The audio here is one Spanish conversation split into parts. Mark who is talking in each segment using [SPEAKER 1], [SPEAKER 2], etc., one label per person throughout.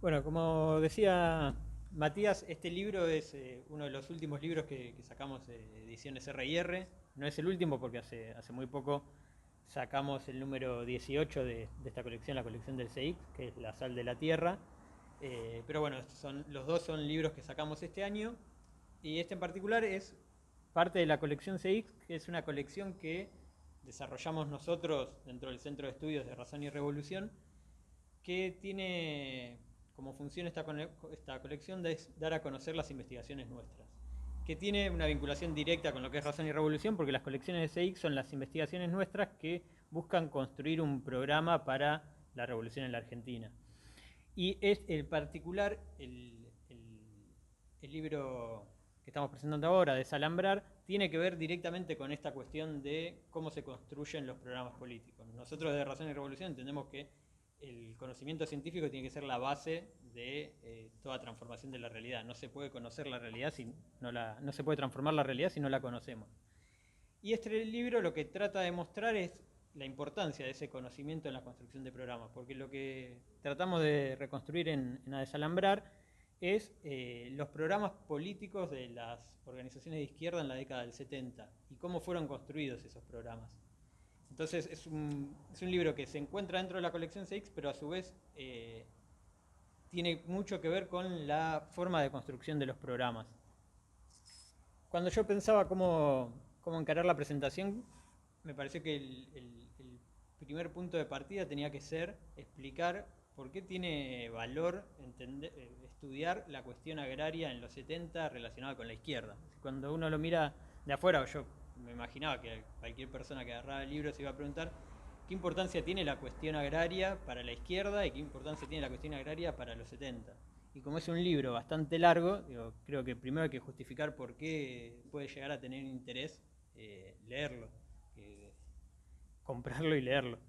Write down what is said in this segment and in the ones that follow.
[SPEAKER 1] Bueno, como decía Matías, este libro es uno de los últimos libros que sacamos de Ediciones R&R. No es el último porque hace muy poco sacamos el número 18 de esta colección, la colección del CX, que es La Sal de la Tierra. Pero bueno, los dos son libros que sacamos este año y este en particular es parte de la colección CX, que es una colección que desarrollamos nosotros dentro del Centro de Estudios de Razón y Revolución, que tiene como función esta colección de dar a conocer las investigaciones nuestras, que tiene una vinculación directa con lo que es Razón y Revolución, porque las colecciones de CX son las investigaciones nuestras que buscan construir un programa para la revolución en la Argentina. Y es el particular, el libro que estamos presentando ahora, Desalambrar, tiene que ver directamente con esta cuestión de cómo se construyen los programas políticos. Nosotros de Razón y Revolución entendemos que el conocimiento científico tiene que ser la base de toda transformación de la realidad. No se puede conocer la realidad si no se puede transformar la realidad si no la conocemos. Y este libro lo que trata de mostrar es la importancia de ese conocimiento en la construcción de programas, porque lo que tratamos de reconstruir en Desalambrar es los programas políticos de las organizaciones de izquierda en la década del 70 y cómo fueron construidos esos programas. Entonces es un libro que se encuentra dentro de la colección CX, pero a su vez tiene mucho que ver con la forma de construcción de los programas. Cuando yo pensaba cómo encarar la presentación, me pareció que el primer punto de partida tenía que ser explicar por qué tiene valor estudiar la cuestión agraria en los 70 relacionada con la izquierda. Cuando uno lo mira de afuera, yo me imaginaba que cualquier persona que agarraba el libro se iba a preguntar qué importancia tiene la cuestión agraria para la izquierda y qué importancia tiene la cuestión agraria para los 70. Y como es un libro bastante largo, digo, creo que primero hay que justificar por qué puede llegar a tener interés leerlo, comprarlo y leerlo.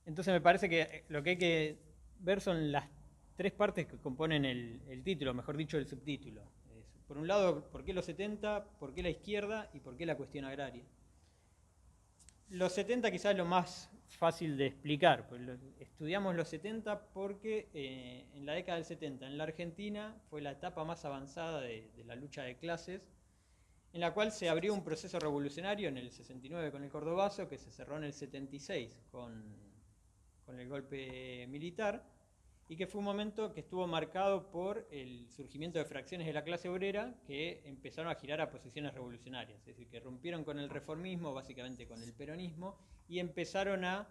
[SPEAKER 1] Entonces me parece que lo que hay que ver son las tres partes que componen el título, mejor dicho, el subtítulo. Por un lado, ¿por qué los 70? ¿Por qué la izquierda? ¿Y por qué la cuestión agraria? Los 70 quizás es lo más fácil de explicar. Estudiamos los 70 porque en la década del 70 en la Argentina fue la etapa más avanzada de la lucha de clases, en la cual se abrió un proceso revolucionario en el 69 con el Cordobazo, que se cerró en el 76 con el golpe militar, y que fue un momento que estuvo marcado por el surgimiento de fracciones de la clase obrera que empezaron a girar a posiciones revolucionarias, es decir, que rompieron con el reformismo, básicamente con el peronismo, y empezaron a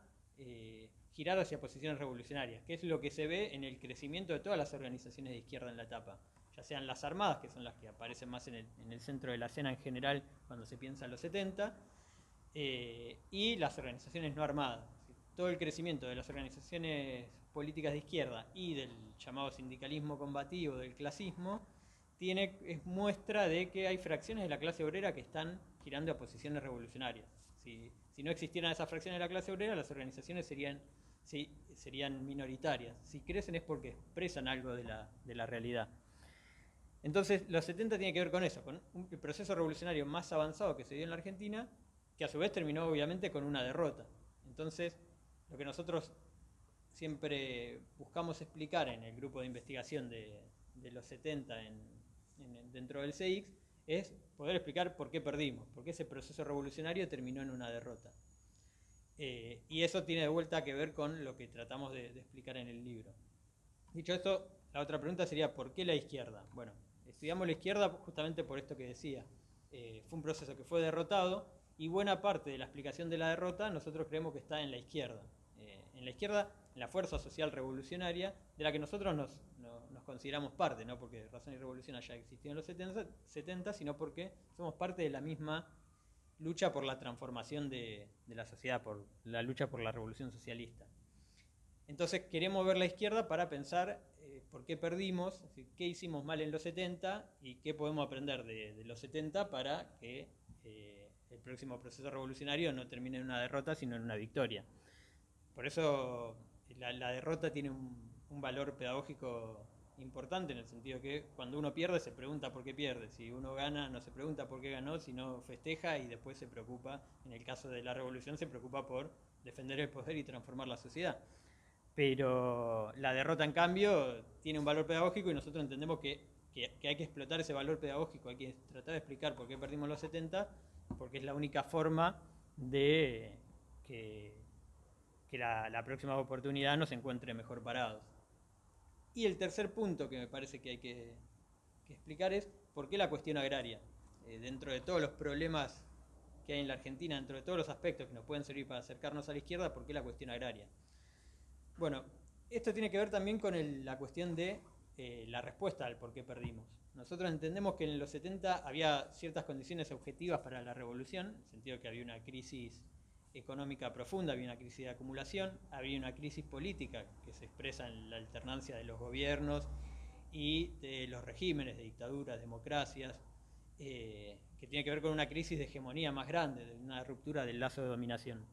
[SPEAKER 1] girar hacia posiciones revolucionarias, que es lo que se ve en el crecimiento de todas las organizaciones de izquierda en la etapa, ya sean las armadas, que son las que aparecen más en el centro de la escena en general cuando se piensa en los 70, y las organizaciones no armadas. Todo el crecimiento de las organizaciones políticas de izquierda y del llamado sindicalismo combativo, del clasismo, es muestra de que hay fracciones de la clase obrera que están girando a posiciones revolucionarias. Si no existieran esas fracciones de la clase obrera, las organizaciones serían minoritarias. Si crecen es porque expresan algo de la realidad. Entonces, los 70 tiene que ver con eso, con el proceso revolucionario más avanzado que se dio en la Argentina, que a su vez terminó obviamente con una derrota. Entonces, lo que nosotros siempre buscamos explicar en el grupo de investigación de los 70 dentro del CX es poder explicar por qué perdimos, por qué ese proceso revolucionario terminó en una derrota. Y eso tiene de vuelta que ver con lo que tratamos de explicar en el libro. Dicho esto, la otra pregunta sería ¿por qué la izquierda? Bueno, estudiamos la izquierda justamente por esto que decía. Fue un proceso que fue derrotado y buena parte de la explicación de la derrota nosotros creemos que está en la izquierda. En la izquierda, en la fuerza social revolucionaria, de la que nosotros nos consideramos parte, no porque Razón y Revolución haya existido en los 70, sino porque somos parte de la misma lucha por la transformación de la sociedad, por la lucha por la revolución socialista. Entonces queremos ver la izquierda para pensar por qué perdimos, qué hicimos mal en los 70 y qué podemos aprender de los 70 para que el próximo proceso revolucionario no termine en una derrota, sino en una victoria. Por eso la derrota tiene un valor pedagógico importante, en el sentido que cuando uno pierde se pregunta por qué pierde. Si uno gana no se pregunta por qué ganó, sino festeja y después se preocupa, en el caso de la revolución se preocupa por defender el poder y transformar la sociedad. pero la derrota, en cambio, tiene un valor pedagógico y nosotros entendemos que hay que explotar ese valor pedagógico, hay que tratar de explicar por qué perdimos los 70, porque es la única forma de que la próxima oportunidad nos encuentre mejor parados. Y el tercer punto que me parece que hay que explicar es por qué la cuestión agraria. Dentro de todos los problemas que hay en la Argentina, dentro de todos los aspectos que nos pueden servir para acercarnos a la izquierda, ¿por qué la cuestión agraria? Bueno, esto tiene que ver también con la cuestión de la respuesta al por qué perdimos. Nosotros entendemos que en los 70 había ciertas condiciones objetivas para la revolución, en el sentido de que había una crisis económica profunda, había una crisis de acumulación, había una crisis política que se expresa en la alternancia de los gobiernos y de los regímenes, de dictaduras, democracias, que tiene que ver con una crisis de hegemonía más grande, de una ruptura del lazo de dominación.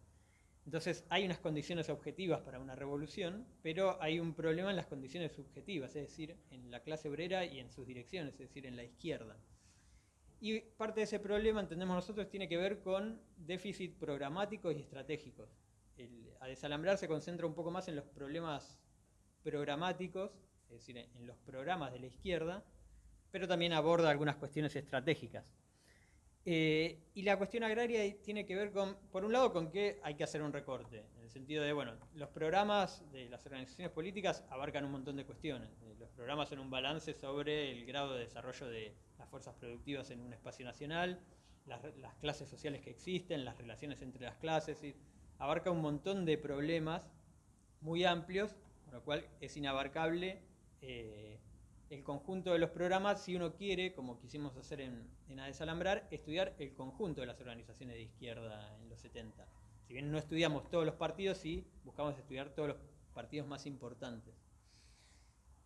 [SPEAKER 1] Entonces hay unas condiciones objetivas para una revolución, pero hay un problema en las condiciones subjetivas, es decir, en la clase obrera y en sus direcciones, es decir, en la izquierda. Y parte de ese problema, entendemos nosotros, tiene que ver con déficit programáticos y estratégicos. A desalambrar se concentra un poco más en los problemas programáticos, es decir, en los programas de la izquierda, pero también aborda algunas cuestiones estratégicas. Y la cuestión agraria tiene que ver con, por un lado, con que hay que hacer un recorte, en el sentido de, bueno, los programas de las organizaciones políticas abarcan un montón de cuestiones. Los programas son un balance sobre el grado de desarrollo de las fuerzas productivas en un espacio nacional, las clases sociales que existen, las relaciones entre las clases, y abarca un montón de problemas muy amplios, con lo cual es inabarcable el conjunto de los programas si uno quiere, como quisimos hacer en A Desalambrar, estudiar el conjunto de las organizaciones de izquierda en los 70. Si bien no estudiamos todos los partidos, sí buscamos estudiar todos los partidos más importantes.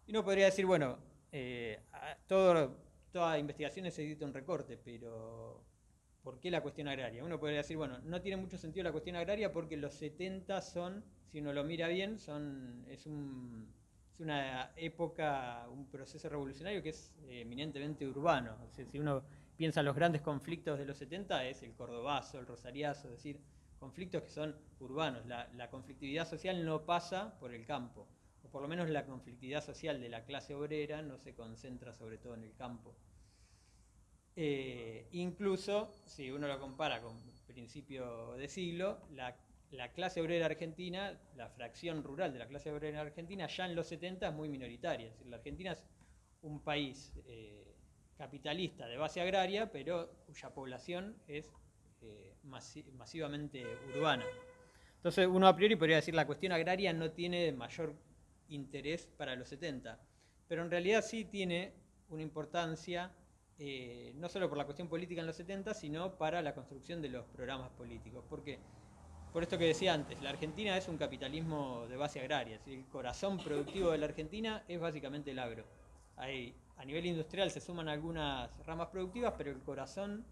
[SPEAKER 1] Y uno podría decir, bueno, toda investigación necesita un recorte, pero ¿por qué la cuestión agraria? Uno podría decir, bueno, no tiene mucho sentido la cuestión agraria porque los 70 son, si uno lo mira bien, es una época, un proceso revolucionario que es eminentemente urbano. O sea, si uno piensa en los grandes conflictos de los 70, es el cordobazo, el rosariazo, es decir, conflictos que son urbanos. La conflictividad social no pasa por el campo, o por lo menos la conflictividad social de la clase obrera no se concentra sobre todo en el campo. Incluso, si uno lo compara con principio de siglo, la clase obrera argentina, la fracción rural de la clase obrera argentina, ya en los 70 es muy minoritaria. Es decir, la Argentina es un país capitalista de base agraria, pero cuya población es masivamente urbana. Entonces uno a priori podría decir que la cuestión agraria no tiene mayor interés para los 70, pero en realidad sí tiene una importancia no solo por la cuestión política en los 70, sino para la construcción de los programas políticos. ¿Por qué? Por esto que decía antes, la Argentina es un capitalismo de base agraria, es decir, el corazón productivo de la Argentina es básicamente el agro. A nivel industrial se suman algunas ramas productivas, pero el corazón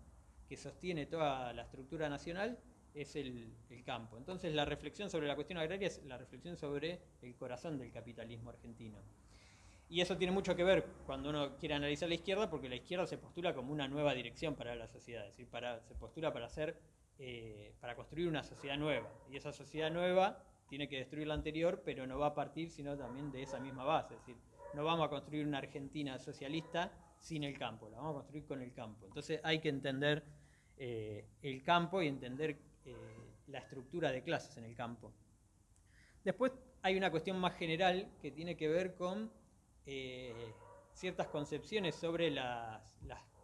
[SPEAKER 1] que sostiene toda la estructura nacional es el campo. Entonces la reflexión sobre la cuestión agraria es la reflexión sobre el corazón del capitalismo argentino. Y eso tiene mucho que ver cuando uno quiere analizar la izquierda, porque la izquierda se postula como una nueva dirección para la sociedad, es decir, se postula para construir una sociedad nueva. Y esa sociedad nueva tiene que destruir la anterior, pero no va a partir sino también de esa misma base. Es decir, no vamos a construir una Argentina socialista sin el campo, la vamos a construir con el campo. Entonces hay que entender el campo y entender la estructura de clases en el campo. Después hay una cuestión más general que tiene que ver con ciertas concepciones sobre las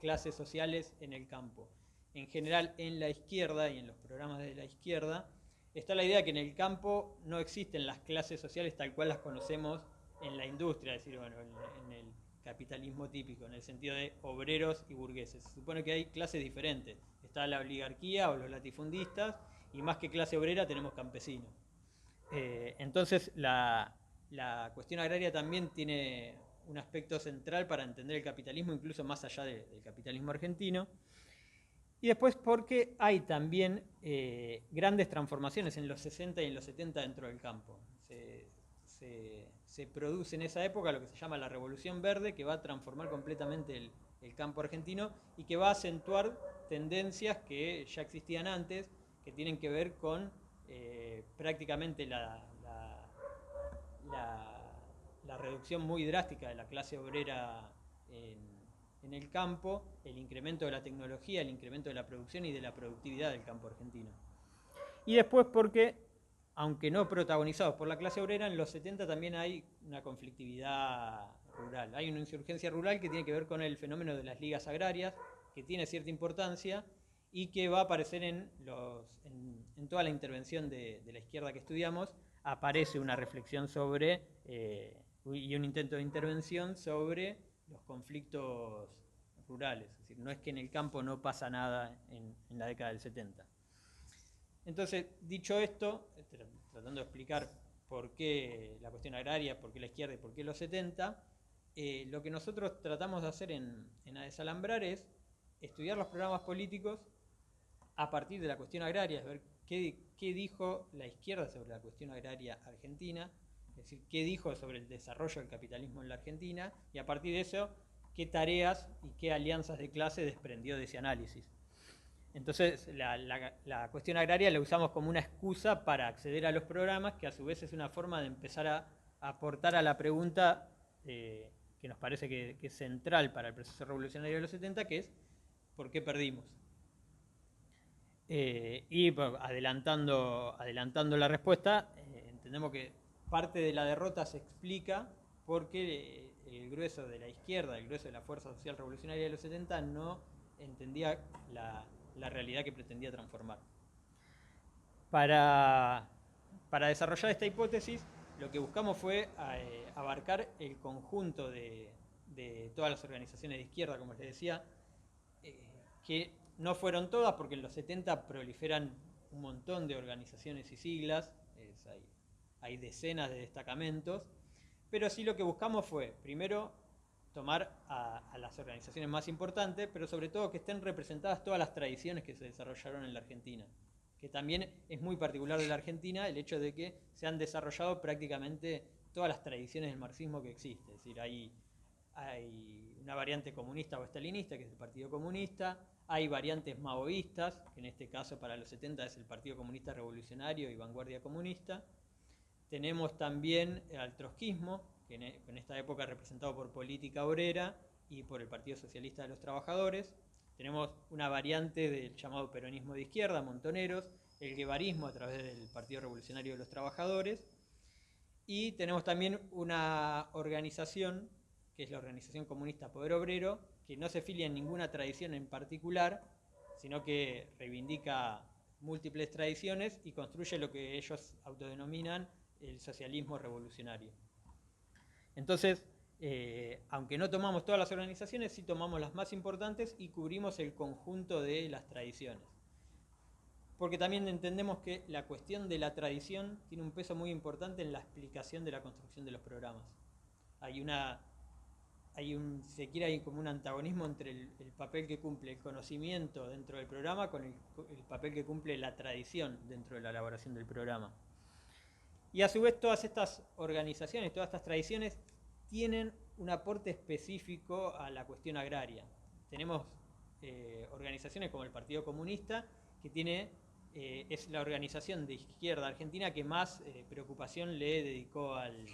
[SPEAKER 1] clases sociales en el campo. En general, en la izquierda y en los programas de la izquierda, está la idea que en el campo no existen las clases sociales tal cual las conocemos en la industria, es decir, bueno, en el capitalismo típico, en el sentido de obreros y burgueses. Se supone que hay clases diferentes. Está la oligarquía o los latifundistas, y más que clase obrera tenemos campesinos. Entonces, la cuestión agraria también tiene un aspecto central para entender el capitalismo, incluso más allá del capitalismo argentino. Y después porque hay también grandes transformaciones en los 60 y en los 70 dentro del campo. Se produce en esa época lo que se llama la Revolución Verde, que va a transformar completamente el campo argentino y que va a acentuar tendencias que ya existían antes, que tienen que ver con prácticamente la reducción muy drástica de la clase obrera en el campo, el incremento de la tecnología, el incremento de la producción y de la productividad del campo argentino. Y después porque, aunque no protagonizados por la clase obrera, en los 70 también hay una conflictividad rural. Hay una insurgencia rural que tiene que ver con el fenómeno de las ligas agrarias, que tiene cierta importancia y que va a aparecer en toda la intervención de la izquierda que estudiamos, aparece una reflexión sobre, y un intento de intervención sobre los conflictos rurales. Es decir, no es que en el campo no pasa nada en la década del 70. Entonces, dicho esto, tratando de explicar por qué la cuestión agraria, por qué la izquierda y por qué los 70, lo que nosotros tratamos de hacer en A Desalambrar es estudiar los programas políticos a partir de la cuestión agraria, es ver qué dijo la izquierda sobre la cuestión agraria argentina, es decir, qué dijo sobre el desarrollo del capitalismo en la Argentina, y a partir de eso, qué tareas y qué alianzas de clase desprendió de ese análisis. Entonces, la cuestión agraria la usamos como una excusa para acceder a los programas, que a su vez es una forma de empezar a aportar a la pregunta que nos parece que es central para el proceso revolucionario de los 70, que es ¿por qué perdimos? Y bueno, adelantando la respuesta, entendemos que parte de la derrota se explica porque el grueso de la izquierda, el grueso de la fuerza social revolucionaria de los 70 no entendía la realidad que pretendía transformar. Para desarrollar esta hipótesis, lo que buscamos fue abarcar el conjunto de todas las organizaciones de izquierda, como les decía, que no fueron todas, porque en los 70 proliferan un montón de organizaciones y siglas, hay decenas de destacamentos, pero sí lo que buscamos fue, primero, tomar a las organizaciones más importantes, pero sobre todo que estén representadas todas las tradiciones que se desarrollaron en la Argentina, que también es muy particular de la Argentina el hecho de que se han desarrollado prácticamente todas las tradiciones del marxismo que existe, es decir, hay una variante comunista o estalinista, que es el Partido Comunista, hay variantes maoístas, que en este caso para los 70 es el Partido Comunista Revolucionario y Vanguardia Comunista. Tenemos también al trotskismo, que en esta época representado por Política Obrera y por el Partido Socialista de los Trabajadores. Tenemos una variante del llamado peronismo de izquierda, Montoneros, el guevarismo a través del Partido Revolucionario de los Trabajadores. Y tenemos también una organización, que es la Organización Comunista Poder Obrero, que no se filia en ninguna tradición en particular, sino que reivindica múltiples tradiciones y construye lo que ellos autodenominan el socialismo revolucionario. Entonces, aunque no tomamos todas las organizaciones, sí tomamos las más importantes y cubrimos el conjunto de las tradiciones. Porque también entendemos que la cuestión de la tradición tiene un peso muy importante en la explicación de la construcción de los programas. Hay como un antagonismo entre el papel que cumple el conocimiento dentro del programa con el papel que cumple la tradición dentro de la elaboración del programa. Y a su vez todas estas organizaciones, todas estas tradiciones tienen un aporte específico a la cuestión agraria. Tenemos organizaciones como el Partido Comunista, que es la organización de izquierda argentina que más preocupación le dedicó al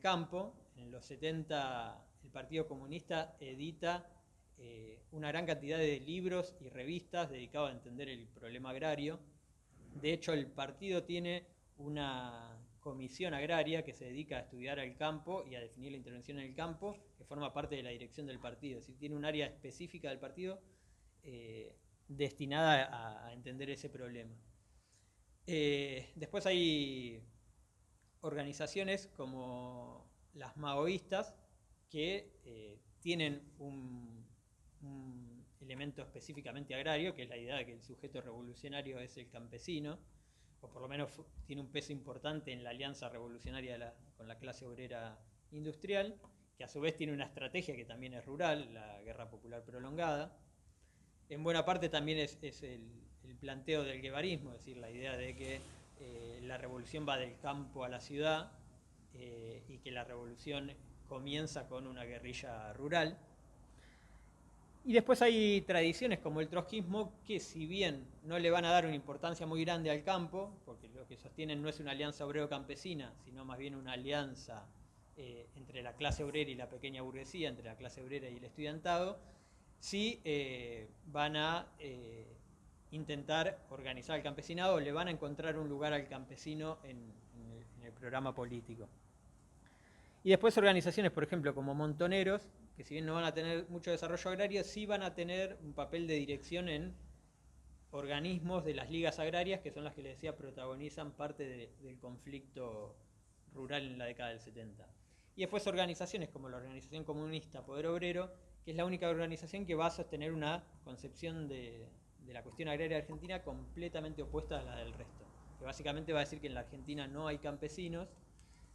[SPEAKER 1] campo. En los 70 el Partido Comunista edita una gran cantidad de libros y revistas dedicados a entender el problema agrario. De hecho, el partido tiene una comisión agraria que se dedica a estudiar el campo y a definir la intervención en el campo, que forma parte de la dirección del partido. Es decir, tiene un área específica del partido destinada a entender ese problema. Después hay organizaciones como las maoístas que tienen un elemento específicamente agrario, que es la idea de que el sujeto revolucionario es el campesino, o por lo menos tiene un peso importante en la alianza revolucionaria con la clase obrera industrial, que a su vez tiene una estrategia que también es rural, la guerra popular prolongada. En buena parte también es el planteo del guevarismo, es decir, la idea de que la revolución va del campo a la ciudad y que la revolución comienza con una guerrilla rural. Y después hay tradiciones como el trotskismo que, si bien no le van a dar una importancia muy grande al campo, porque lo que sostienen no es una alianza obrero-campesina, sino más bien una alianza entre la clase obrera y la pequeña burguesía, entre la clase obrera y el estudiantado, sí van a intentar organizar al campesinado, o le van a encontrar un lugar al campesino en el programa político. Y después organizaciones, por ejemplo, como Montoneros, que si bien no van a tener mucho desarrollo agrario, sí van a tener un papel de dirección en organismos de las ligas agrarias, que son las que les decía protagonizan parte del conflicto rural en la década del 70. Y después organizaciones como la Organización Comunista Poder Obrero, que es la única organización que va a sostener una concepción de la cuestión agraria argentina completamente opuesta a la del resto. Que básicamente va a decir que en la Argentina no hay campesinos,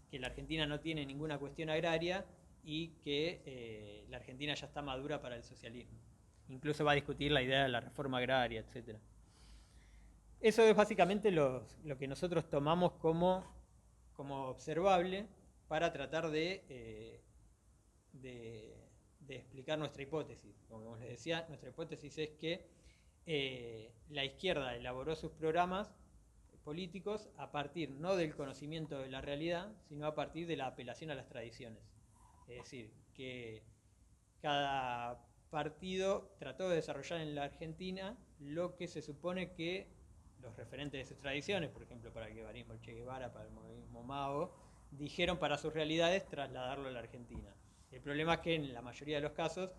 [SPEAKER 1] que la Argentina no tiene ninguna cuestión agraria y que la Argentina ya está madura para el socialismo. Incluso va a discutir la idea de la reforma agraria, etc. Eso es básicamente lo que nosotros tomamos como observable para tratar de explicar nuestra hipótesis. Como les decía, nuestra hipótesis es que la izquierda elaboró sus programas políticos a partir no del conocimiento de la realidad, sino a partir de la apelación a las tradiciones. Es decir, que cada partido trató de desarrollar en la Argentina lo que se supone que los referentes de sus tradiciones, por ejemplo, para el guevarismo el Che Guevara, para el movimiento Mao, dijeron para sus realidades trasladarlo a la Argentina. El problema es que en la mayoría de los casos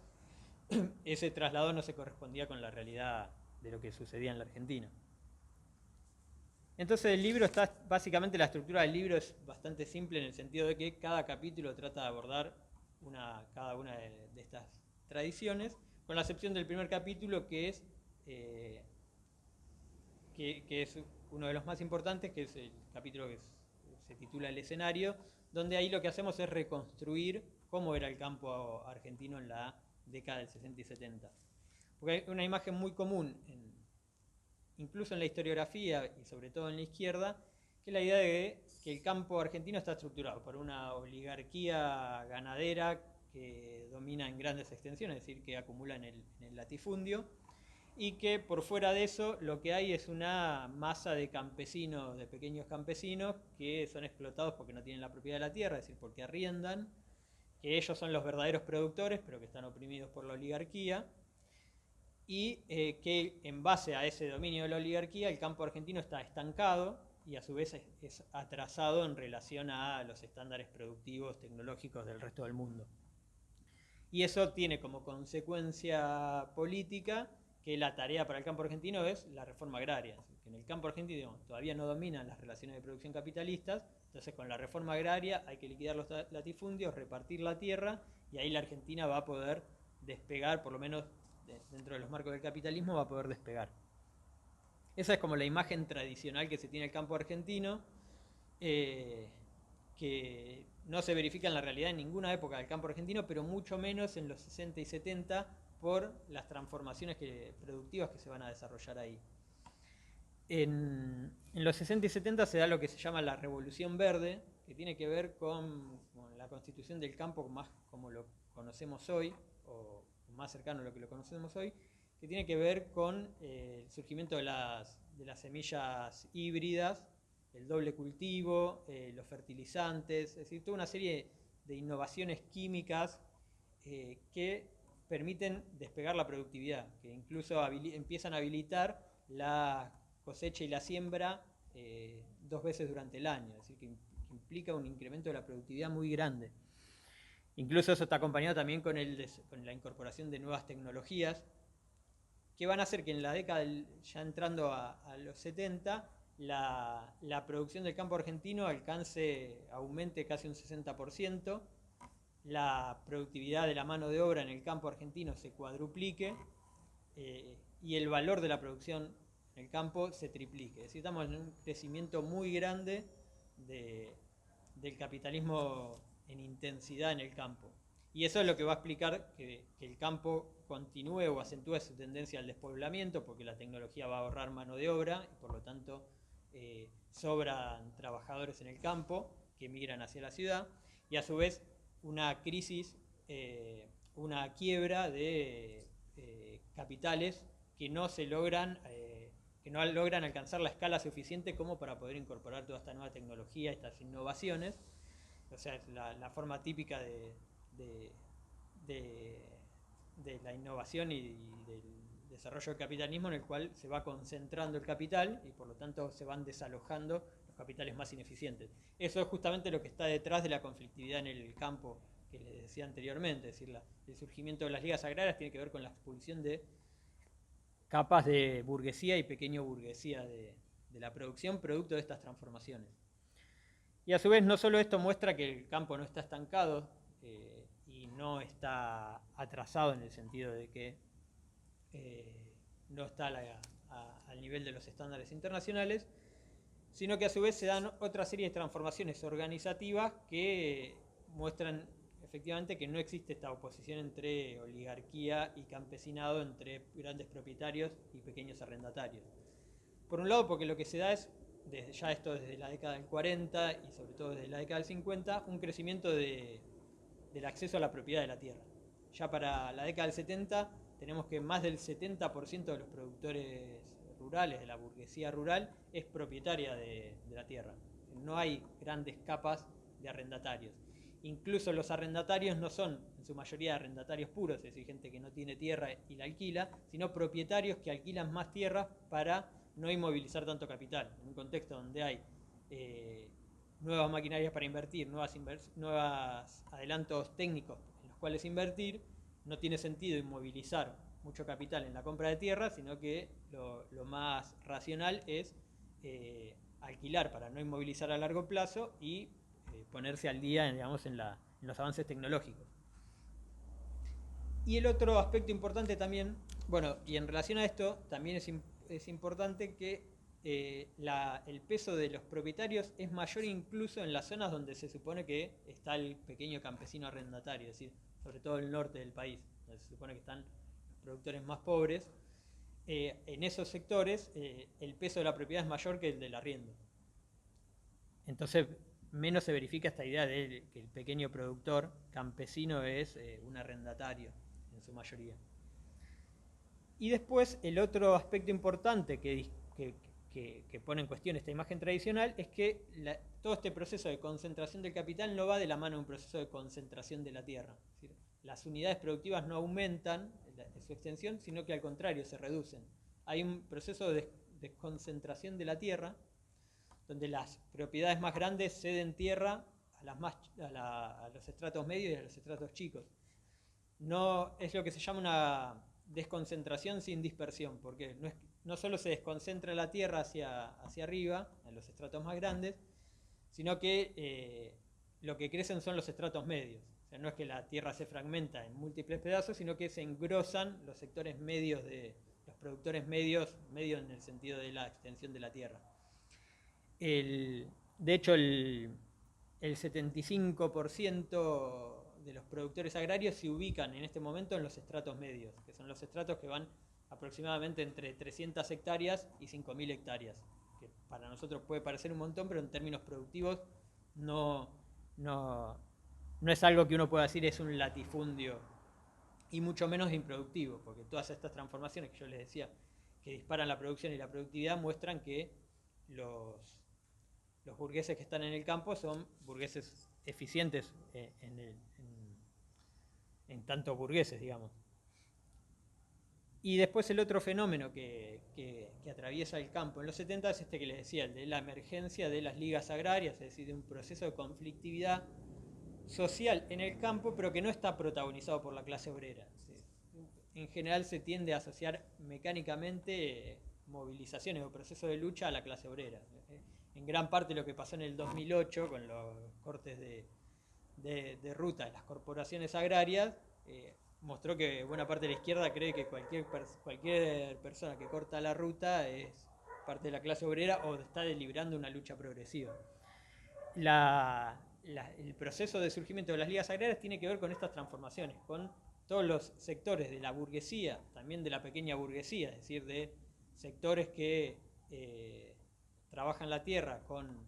[SPEAKER 1] ese traslado no se correspondía con la realidad de lo que sucedía en la Argentina. Entonces el libro está, básicamente la estructura del libro es bastante simple en el sentido de que cada capítulo trata de abordar cada una de estas tradiciones, con la excepción del primer capítulo que es uno de los más importantes, que es el capítulo que se titula El escenario, donde ahí lo que hacemos es reconstruir cómo era el campo argentino en la década del 60 y 70. Porque hay una imagen muy común incluso en la historiografía y sobre todo en la izquierda, que es la idea de que el campo argentino está estructurado por una oligarquía ganadera que domina en grandes extensiones, es decir, que acumula en el latifundio, y que por fuera de eso lo que hay es una masa de campesinos, de pequeños campesinos, que son explotados porque no tienen la propiedad de la tierra, es decir, porque arriendan, que ellos son los verdaderos productores, pero que están oprimidos por la oligarquía, y que en base a ese dominio de la oligarquía el campo argentino está estancado y a su vez es atrasado en relación a los estándares productivos tecnológicos del resto del mundo. Y eso tiene como consecuencia política que la tarea para el campo argentino es la reforma agraria. Que en el campo argentino todavía no dominan las relaciones de producción capitalistas, entonces con la reforma agraria hay que liquidar los latifundios, repartir la tierra, y ahí la Argentina va a poder despegar, por lo menos dentro de los marcos del capitalismo, va a poder despegar. Esa es como la imagen tradicional que se tiene del campo argentino, que no se verifica en la realidad en ninguna época del campo argentino, pero mucho menos en los 60 y 70 por las transformaciones productivas que se van a desarrollar ahí. En los 60 y 70 se da lo que se llama la Revolución Verde, que tiene que ver con la constitución del campo más como lo conocemos hoy, o más cercano a lo que lo conocemos hoy, que tiene que ver con el surgimiento de las semillas híbridas, el doble cultivo, los fertilizantes, es decir, toda una serie de innovaciones químicas que permiten despegar la productividad, que incluso empiezan a habilitar la cosecha y la siembra 2 veces durante el año, es decir, que implica un incremento de la productividad muy grande. Incluso eso está acompañado también con la incorporación de nuevas tecnologías que van a hacer que en la década, ya entrando a los 70, la producción del campo argentino aumente casi un 60%, la productividad de la mano de obra en el campo argentino se cuadruplique y el valor de la producción en el campo se triplique. Es decir, estamos en un crecimiento muy grande del capitalismo en intensidad en el campo. Y eso es lo que va a explicar que el campo continúe o acentúe su tendencia al despoblamiento, porque la tecnología va a ahorrar mano de obra y por lo tanto sobran trabajadores en el campo que migran hacia la ciudad, y a su vez una crisis, una quiebra de capitales que no se logran, que no logran alcanzar la escala suficiente como para poder incorporar toda esta nueva tecnología, estas innovaciones. O sea, es la forma típica de, de la innovación y del desarrollo del capitalismo, en el cual se va concentrando el capital y por lo tanto se van desalojando los capitales más ineficientes. Eso es justamente lo que está detrás de la conflictividad en el campo que les decía anteriormente, es decir, el surgimiento de las ligas agrarias tiene que ver con la expulsión de capas de burguesía y pequeño burguesía de la producción producto de estas transformaciones. Y a su vez no solo esto muestra que el campo no está estancado y no está atrasado en el sentido de que no está al nivel de los estándares internacionales, sino que a su vez se dan otra serie de transformaciones organizativas que muestran efectivamente que no existe esta oposición entre oligarquía y campesinado, entre grandes propietarios y pequeños arrendatarios. Por un lado, porque lo que se da es, desde la década del 40 y sobre todo desde la década del 50, un crecimiento del acceso a la propiedad de la tierra. Ya para la década del 70 tenemos que más del 70% de los productores rurales, de la burguesía rural, es propietaria de la tierra. No hay grandes capas de arrendatarios. Incluso los arrendatarios no son en su mayoría arrendatarios puros, es decir, gente que no tiene tierra y la alquila, sino propietarios que alquilan más tierras para no inmovilizar tanto capital. En un contexto donde hay nuevas maquinarias para invertir, nuevos adelantos técnicos en los cuales invertir, no tiene sentido inmovilizar mucho capital en la compra de tierra, sino que lo más racional es alquilar para no inmovilizar a largo plazo y ponerse al día, digamos, en los avances tecnológicos. Y el otro aspecto importante también, bueno, y en relación a esto, también es importante que el peso de los propietarios es mayor incluso en las zonas donde se supone que está el pequeño campesino arrendatario, es decir, sobre todo el norte del país, donde se supone que están los productores más pobres. En esos sectores el peso de la propiedad es mayor que el del arriendo. Entonces, menos se verifica esta idea de que el pequeño productor campesino es un arrendatario en su mayoría. Y después el otro aspecto importante que pone en cuestión esta imagen tradicional es que todo este proceso de concentración del capital no va de la mano de un proceso de concentración de la tierra. Es decir, las unidades productivas no aumentan su extensión, sino que al contrario se reducen. Hay un proceso de desconcentración de la tierra, donde las propiedades más grandes ceden tierra a los estratos medios y a los estratos chicos. No es lo que se llama una desconcentración sin dispersión, porque no solo se desconcentra la tierra hacia arriba, en los estratos más grandes, sino que lo que crecen son los estratos medios. O sea, no es que la tierra se fragmenta en múltiples pedazos, sino que se engrosan los sectores medios los productores medios en el sentido de la extensión de la tierra. De hecho, el 75% de los productores agrarios se ubican en este momento en los estratos medios, que son los estratos que van aproximadamente entre 300 hectáreas y 5.000 hectáreas, que para nosotros puede parecer un montón, pero en términos productivos no es algo que uno pueda decir es un latifundio, y mucho menos improductivo, porque todas estas transformaciones que yo les decía, que disparan la producción y la productividad, muestran que los burgueses que están en el campo son burgueses eficientes en tanto burgueses, digamos. Y después el otro fenómeno que atraviesa el campo en los 70 es este que les decía, el de la emergencia de las ligas agrarias, es decir, de un proceso de conflictividad social en el campo, pero que no está protagonizado por la clase obrera. En general se tiende a asociar mecánicamente movilizaciones o procesos de lucha a la clase obrera. En gran parte lo que pasó en el 2008 con los cortes de ruta de las corporaciones agrarias mostró que buena parte de la izquierda cree que cualquier persona que corta la ruta es parte de la clase obrera o está deliberando una lucha progresiva. El proceso de surgimiento de las ligas agrarias tiene que ver con estas transformaciones, con todos los sectores de la burguesía, también de la pequeña burguesía, es decir, de sectores que trabajan la tierra con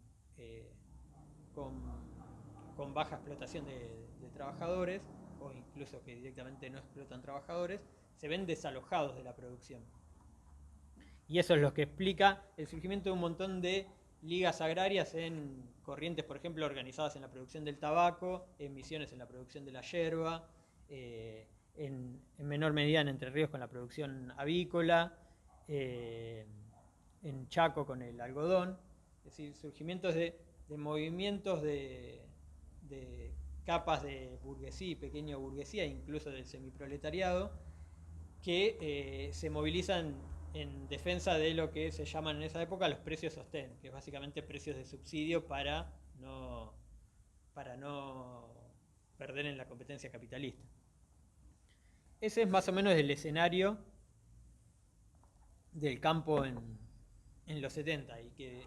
[SPEAKER 1] baja explotación de trabajadores, o incluso que directamente no explotan trabajadores, se ven desalojados de la producción. Y eso es lo que explica el surgimiento de un montón de ligas agrarias en Corrientes, por ejemplo, organizadas en la producción del tabaco, en Misiones en la producción de la yerba, en menor medida en Entre Ríos con la producción avícola, en Chaco con el algodón. Es decir, surgimientos de movimientos de capas de burguesía y pequeña burguesía, incluso del semiproletariado, que se movilizan en defensa de lo que se llaman en esa época los precios sostén, que es básicamente precios de subsidio para no perder en la competencia capitalista. Ese es más o menos el escenario del campo en los 70 y que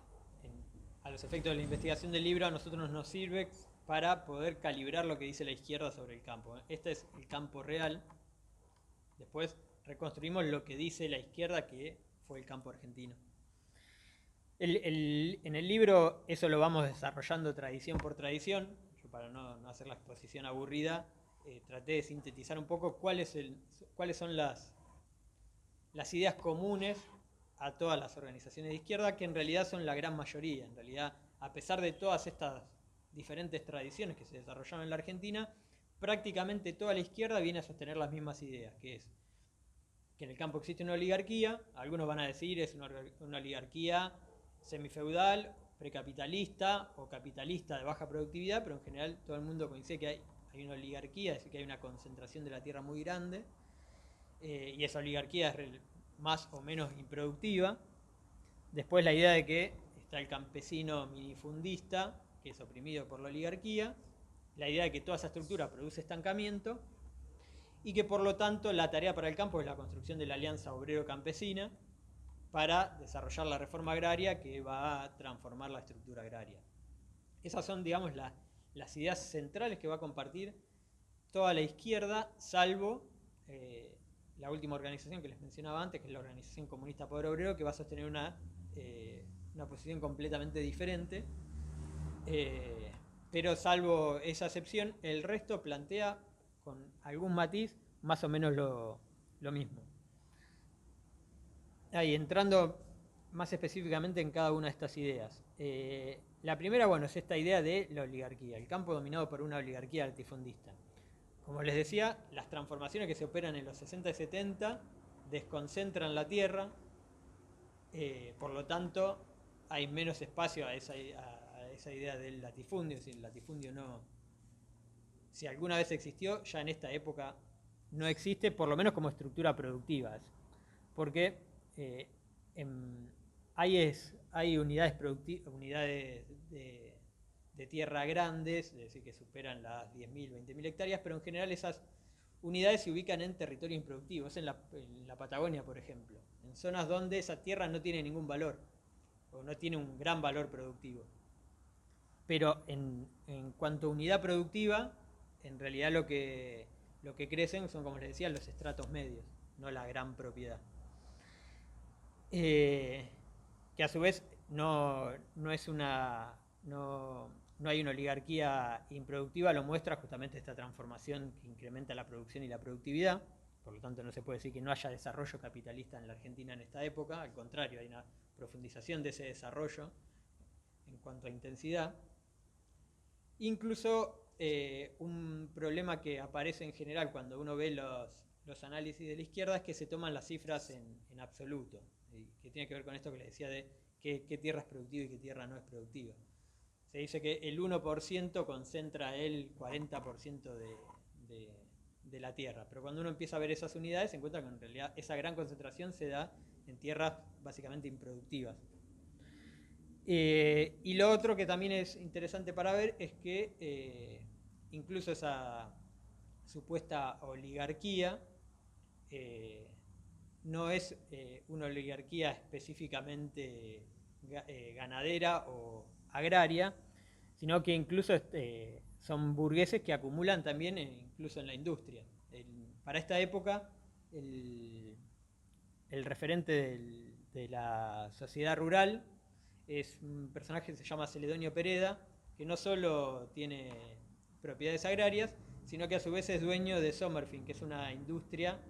[SPEAKER 1] a los efectos de la investigación del libro a nosotros nos sirve para poder calibrar lo que dice la izquierda sobre el campo. Este es el campo real. Después reconstruimos lo que dice la izquierda que fue el campo argentino. En el libro eso lo vamos desarrollando tradición por tradición. Yo, para no hacer la exposición aburrida, traté de sintetizar un poco cuáles son las ideas comunes a todas las organizaciones de izquierda, que en realidad son la gran mayoría. En realidad, a pesar de todas estas diferentes tradiciones que se desarrollaron en la Argentina, prácticamente toda la izquierda viene a sostener las mismas ideas, que es que en el campo existe una oligarquía. Algunos van a decir es una oligarquía semifeudal, precapitalista o capitalista de baja productividad, pero en general todo el mundo coincide que hay una oligarquía, es decir, que hay una concentración de la tierra muy grande, y esa oligarquía es más o menos improductiva. Después la idea de que está el campesino minifundista, que es oprimido por la oligarquía, la idea de que toda esa estructura produce estancamiento y que por lo tanto la tarea para el campo es la construcción de la alianza obrero-campesina para desarrollar la reforma agraria que va a transformar la estructura agraria. Esas son, digamos, las ideas centrales que va a compartir toda la izquierda, salvo la última organización que les mencionaba antes, que es la Organización Comunista Poder Obrero, que va a sostener una posición completamente diferente. Pero salvo esa excepción, el resto plantea con algún matiz más o menos lo mismo. Ahí, entrando más específicamente en cada una de estas ideas. La primera, bueno, es esta idea de la oligarquía, el campo dominado por una oligarquía latifundista. Como les decía, las transformaciones que se operan en los 60 y 70 desconcentran la tierra, por lo tanto hay menos espacio a esa idea del latifundio. Es decir, el latifundio no, si alguna vez existió, ya en esta época no existe, por lo menos como estructura productiva, porque hay unidades de tierra grandes, es decir, que superan las 10.000, 20.000 hectáreas, pero en general esas unidades se ubican en territorios improductivos, en la Patagonia, por ejemplo, en zonas donde esa tierra no tiene ningún valor, o no tiene un gran valor productivo. Pero en cuanto a unidad productiva, en realidad lo que crecen son, como les decía, los estratos medios, no la gran propiedad. Que a su vez no hay una oligarquía improductiva, lo muestra justamente esta transformación que incrementa la producción y la productividad. Por lo tanto, no se puede decir que no haya desarrollo capitalista en la Argentina en esta época, al contrario, hay una profundización de ese desarrollo en cuanto a intensidad. Incluso un problema que aparece en general cuando uno ve los análisis de la izquierda es que se toman las cifras en absoluto, que tiene que ver con esto que les decía de qué tierra es productiva y qué tierra no es productiva. Se dice que el 1% concentra el 40% de la tierra, pero cuando uno empieza a ver esas unidades se encuentra que en realidad esa gran concentración se da en tierras básicamente improductivas. Y lo otro que también es interesante para ver es que incluso esa supuesta oligarquía no es una oligarquía específicamente ganadera o agraria, sino que incluso son burgueses que acumulan también incluso en la industria. Para esta época, el referente de la sociedad rural es un personaje que se llama Celedonio Pereda, que no solo tiene propiedades agrarias, sino que a su vez es dueño de Somerfin, que es una industria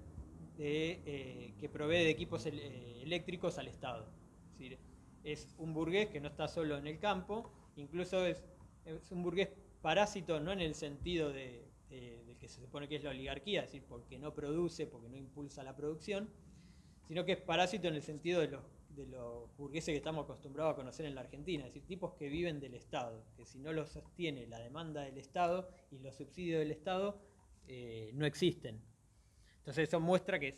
[SPEAKER 1] que provee de equipos eléctricos al Estado. Es decir, es un burgués que no está solo en el campo, incluso es un burgués parásito, no en el sentido del que se supone que es la oligarquía, es decir, porque no produce, porque no impulsa la producción, sino que es parásito en el sentido de los burgueses que estamos acostumbrados a conocer en la Argentina, es decir, tipos que viven del Estado, que si no los sostiene la demanda del Estado y los subsidios del Estado, no existen. Entonces eso muestra que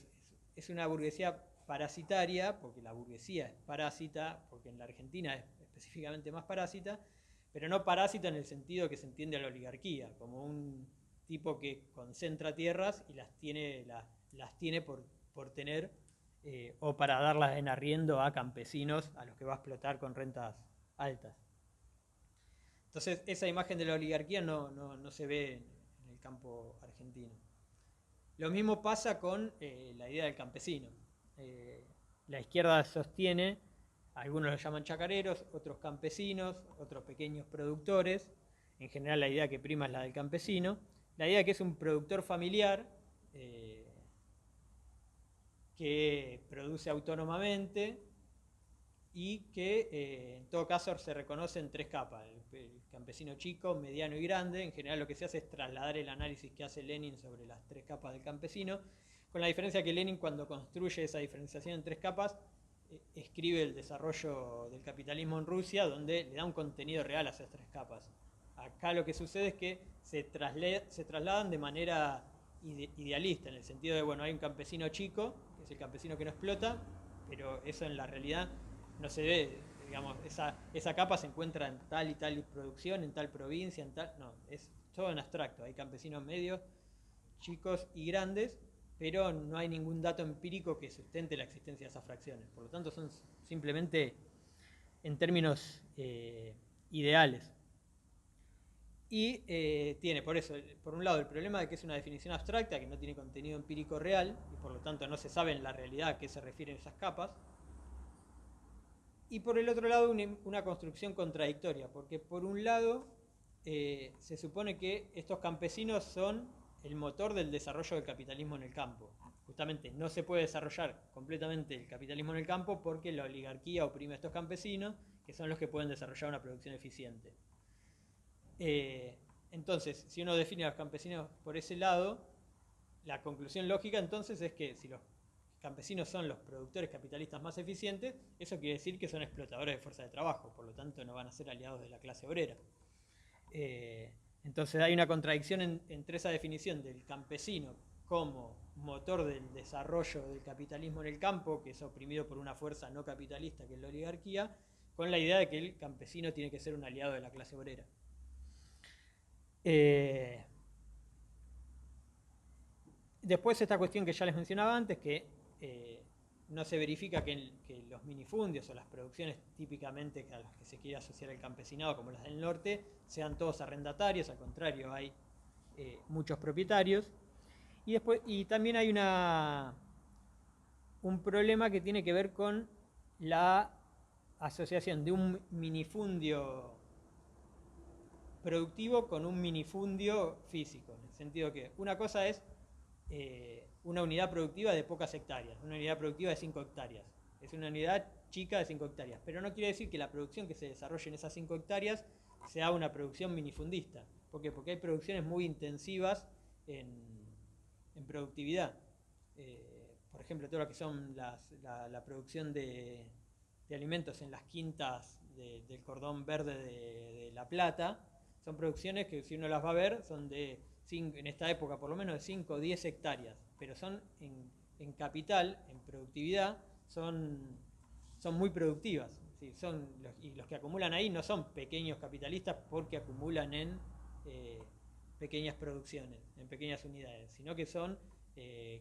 [SPEAKER 1] es una burguesía parasitaria, porque la burguesía es parásita, porque en la Argentina es específicamente más parásita, pero no parásita en el sentido que se entiende a la oligarquía, como un tipo que concentra tierras y las tiene por tener, o para darlas en arriendo a campesinos a los que va a explotar con rentas altas. Entonces esa imagen de la oligarquía no se ve en el campo argentino. Lo mismo pasa con la idea del campesino. La izquierda sostiene, algunos lo llaman chacareros, otros campesinos, otros pequeños productores. En general la idea que prima es la del campesino. La idea que es un productor familiar que produce autónomamente y que en todo caso se reconoce en tres capas: el campesino chico, mediano y grande. En general lo que se hace es trasladar el análisis que hace Lenin sobre las tres capas del campesino, con la diferencia que Lenin, cuando construye esa diferenciación en tres capas, escribe el desarrollo del capitalismo en Rusia, donde le da un contenido real a esas tres capas. Acá lo que sucede es que se trasladan de manera idealista, en el sentido de, bueno, hay un campesino chico, que es el campesino que no explota, pero eso en la realidad no se ve, digamos, esa capa se encuentra en tal y tal producción, en tal provincia, en tal... No, es todo en abstracto. Hay campesinos medios, chicos y grandes, pero no hay ningún dato empírico que sustente la existencia de esas fracciones. Por lo tanto, son simplemente en términos ideales. Y tiene, por eso, por un lado, el problema de que es una definición abstracta, que no tiene contenido empírico real, y por lo tanto no se sabe en la realidad a qué se refieren esas capas. Y por el otro lado, una construcción contradictoria, porque por un lado se supone que estos campesinos son el motor del desarrollo del capitalismo en el campo. Justamente no se puede desarrollar completamente el capitalismo en el campo porque la oligarquía oprime a estos campesinos, que son los que pueden desarrollar una producción eficiente. Entonces, si uno define a los campesinos por ese lado, la conclusión lógica entonces es que si los campesinos son los productores capitalistas más eficientes, eso quiere decir que son explotadores de fuerza de trabajo, por lo tanto no van a ser aliados de la clase obrera. Entonces hay una contradicción entre esa definición del campesino como motor del desarrollo del capitalismo en el campo, que es oprimido por una fuerza no capitalista que es la oligarquía, con la idea de que el campesino tiene que ser un aliado de la clase obrera. Después esta cuestión que ya les mencionaba antes, que no se verifica que los minifundios o las producciones típicamente a las que se quiere asociar el campesinado, como las del norte, sean todos arrendatarios. Al contrario, hay muchos propietarios. Y también hay un problema que tiene que ver con la asociación de un minifundio productivo con un minifundio físico, en el sentido que una cosa es una unidad productiva de pocas hectáreas, una unidad productiva de 5 hectáreas. Es una unidad chica de 5 hectáreas, pero no quiere decir que la producción que se desarrolle en esas 5 hectáreas sea una producción minifundista. ¿Por qué? Porque hay producciones muy intensivas en productividad. Por ejemplo, todo lo que son la producción de alimentos en las quintas del cordón verde de La Plata, son producciones que, si uno las va a ver, son en esta época por lo menos de 5 o 10 hectáreas, pero son en capital, en productividad, son muy productivas. ¿Sí? Y los que acumulan ahí no son pequeños capitalistas porque acumulan en pequeñas producciones, en pequeñas unidades, sino que son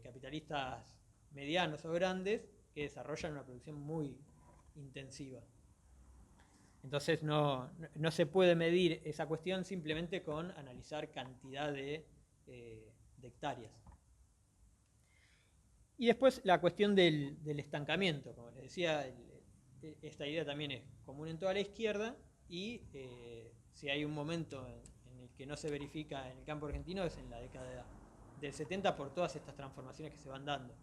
[SPEAKER 1] capitalistas medianos o grandes que desarrollan una producción muy intensiva. Entonces no se puede medir esa cuestión simplemente con analizar cantidad de hectáreas. Y después la cuestión del estancamiento. Como les decía, esta idea también es común en toda la izquierda, y si hay un momento en el que no se verifica en el campo argentino es en la década del 70 por todas estas transformaciones que se van dando.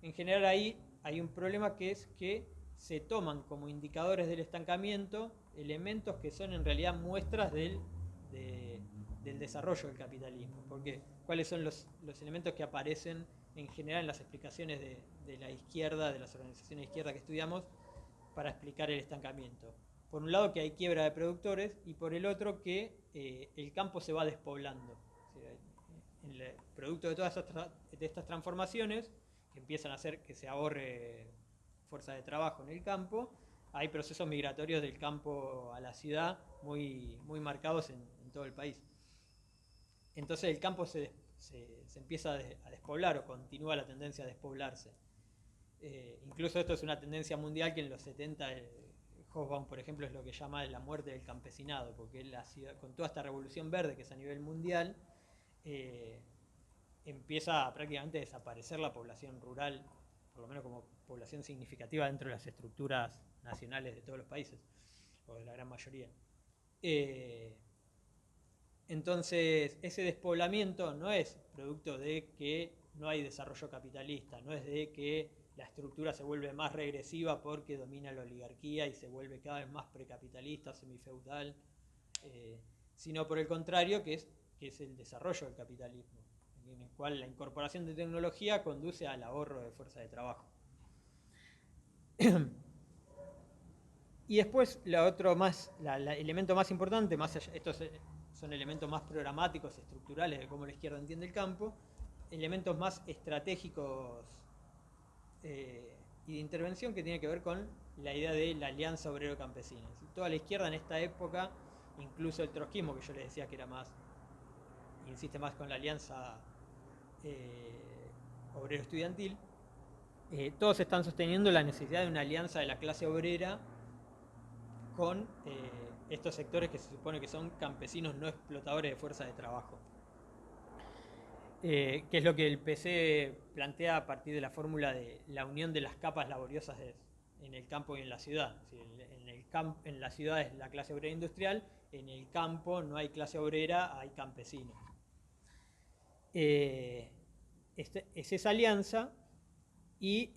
[SPEAKER 1] en general ahí hay un problema que es que se toman como indicadores del estancamiento elementos que son en realidad muestras del desarrollo del capitalismo. Porque ¿cuáles son los elementos que aparecen en general en las explicaciones de la izquierda, de las organizaciones de izquierda que estudiamos, para explicar el estancamiento? Por un lado que hay quiebra de productores y por el otro que el campo se va despoblando. O sea, el producto de todas estas transformaciones que empiezan a hacer que se ahorre fuerza de trabajo en el campo, hay procesos migratorios del campo a la ciudad muy marcados en todo el país. Entonces el campo se empieza a despoblar, o continúa la tendencia a despoblarse. Incluso esto es una tendencia mundial que en los 70 Hobsbawm, por ejemplo, es lo que llama la muerte del campesinado, porque la ciudad, con toda esta revolución verde que es a nivel mundial, empieza a prácticamente desaparecer la población rural, por lo menos como población significativa dentro de las estructuras nacionales de todos los países, o de la gran mayoría. Entonces, ese despoblamiento no es producto de que no hay desarrollo capitalista, no es de que la estructura se vuelve más regresiva porque domina la oligarquía y se vuelve cada vez más precapitalista, semifeudal, sino por el contrario, que es el desarrollo del capitalismo, en el cual la incorporación de tecnología conduce al ahorro de fuerza de trabajo. Y después, el elemento más importante, más allá, estos son elementos más programáticos, estructurales de cómo la izquierda entiende el campo, elementos más estratégicos y de intervención que tiene que ver con la idea de la alianza obrero-campesina. Toda la izquierda en esta época, incluso el trotskismo, que yo les decía que era más, insiste más con la alianza obrero-estudiantil, todos están sosteniendo la necesidad de una alianza de la clase obrera con estos sectores que se supone que son campesinos no explotadores de fuerza de trabajo. Que es lo que el PC plantea a partir de la fórmula de la unión de las capas laboriosas en el campo y en la ciudad. En la ciudad es la clase obrera industrial, en el campo no hay clase obrera, hay campesinos. Es esa alianza y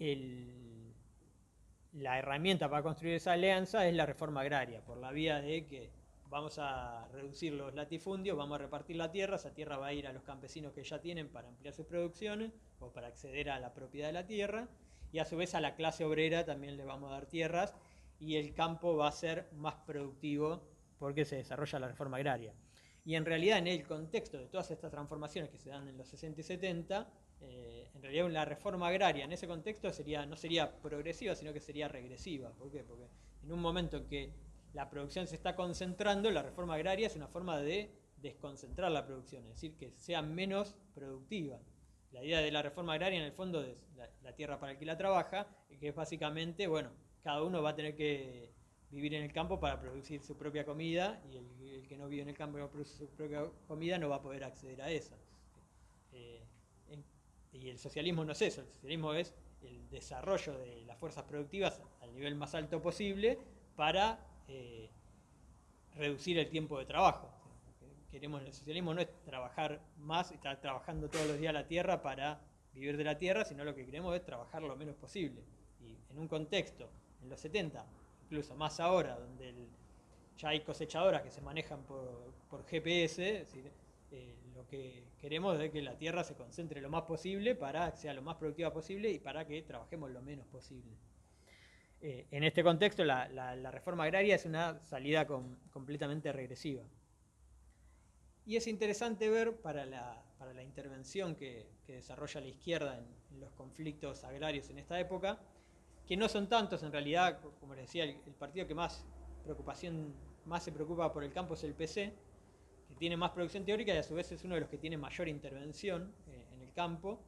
[SPEAKER 1] la herramienta para construir esa alianza es la reforma agraria, por la vía de que vamos a reducir los latifundios, vamos a repartir la tierra, esa tierra va a ir a los campesinos que ya tienen para ampliar sus producciones o para acceder a la propiedad de la tierra, y a su vez a la clase obrera también le vamos a dar tierras y el campo va a ser más productivo porque se desarrolla la reforma agraria. Y en realidad en el contexto de todas estas transformaciones que se dan en los 60 y 70, en realidad la reforma agraria en ese contexto no sería progresiva, sino que sería regresiva. ¿Por qué? Porque en un momento en que la producción se está concentrando, la reforma agraria es una forma de desconcentrar la producción, es decir, que sea menos productiva. La idea de la reforma agraria en el fondo es la tierra para el que la trabaja, que es básicamente, bueno, cada uno va a tener que vivir en el campo para producir su propia comida, y el que no vive en el campo y no produce su propia comida no va a poder acceder a esa. Y el socialismo no es eso, el socialismo es el desarrollo de las fuerzas productivas al nivel más alto posible para reducir el tiempo de trabajo. Queremos en el socialismo no es trabajar más, estar trabajando todos los días la tierra para vivir de la tierra, sino lo que queremos es trabajar lo menos posible. Y en un contexto, en los 70, incluso más ahora, donde ya hay cosechadoras que se manejan por GPS, es decir, lo que queremos es que la tierra se concentre lo más posible para que sea lo más productiva posible y para que trabajemos lo menos posible. En este contexto, la reforma agraria es una salida completamente regresiva. Y es interesante ver para la intervención que desarrolla la izquierda en los conflictos agrarios en esta época, que no son tantos en realidad, como les decía, el partido que más se preocupa por el campo es el PC, que tiene más producción teórica y a su vez es uno de los que tiene mayor intervención en el campo.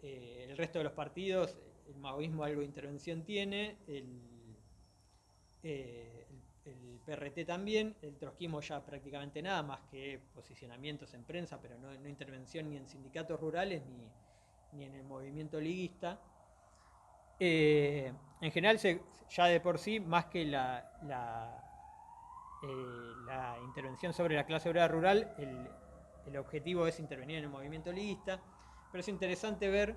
[SPEAKER 1] El resto de los partidos, el maoísmo algo de intervención tiene, el PRT también, el trotskismo ya prácticamente nada, más que posicionamientos en prensa, pero no intervención ni en sindicatos rurales ni en el movimiento liguista. En general, ya de por sí, más que la intervención sobre la clase obrera rural, el objetivo es intervenir en el movimiento liguista, pero es interesante ver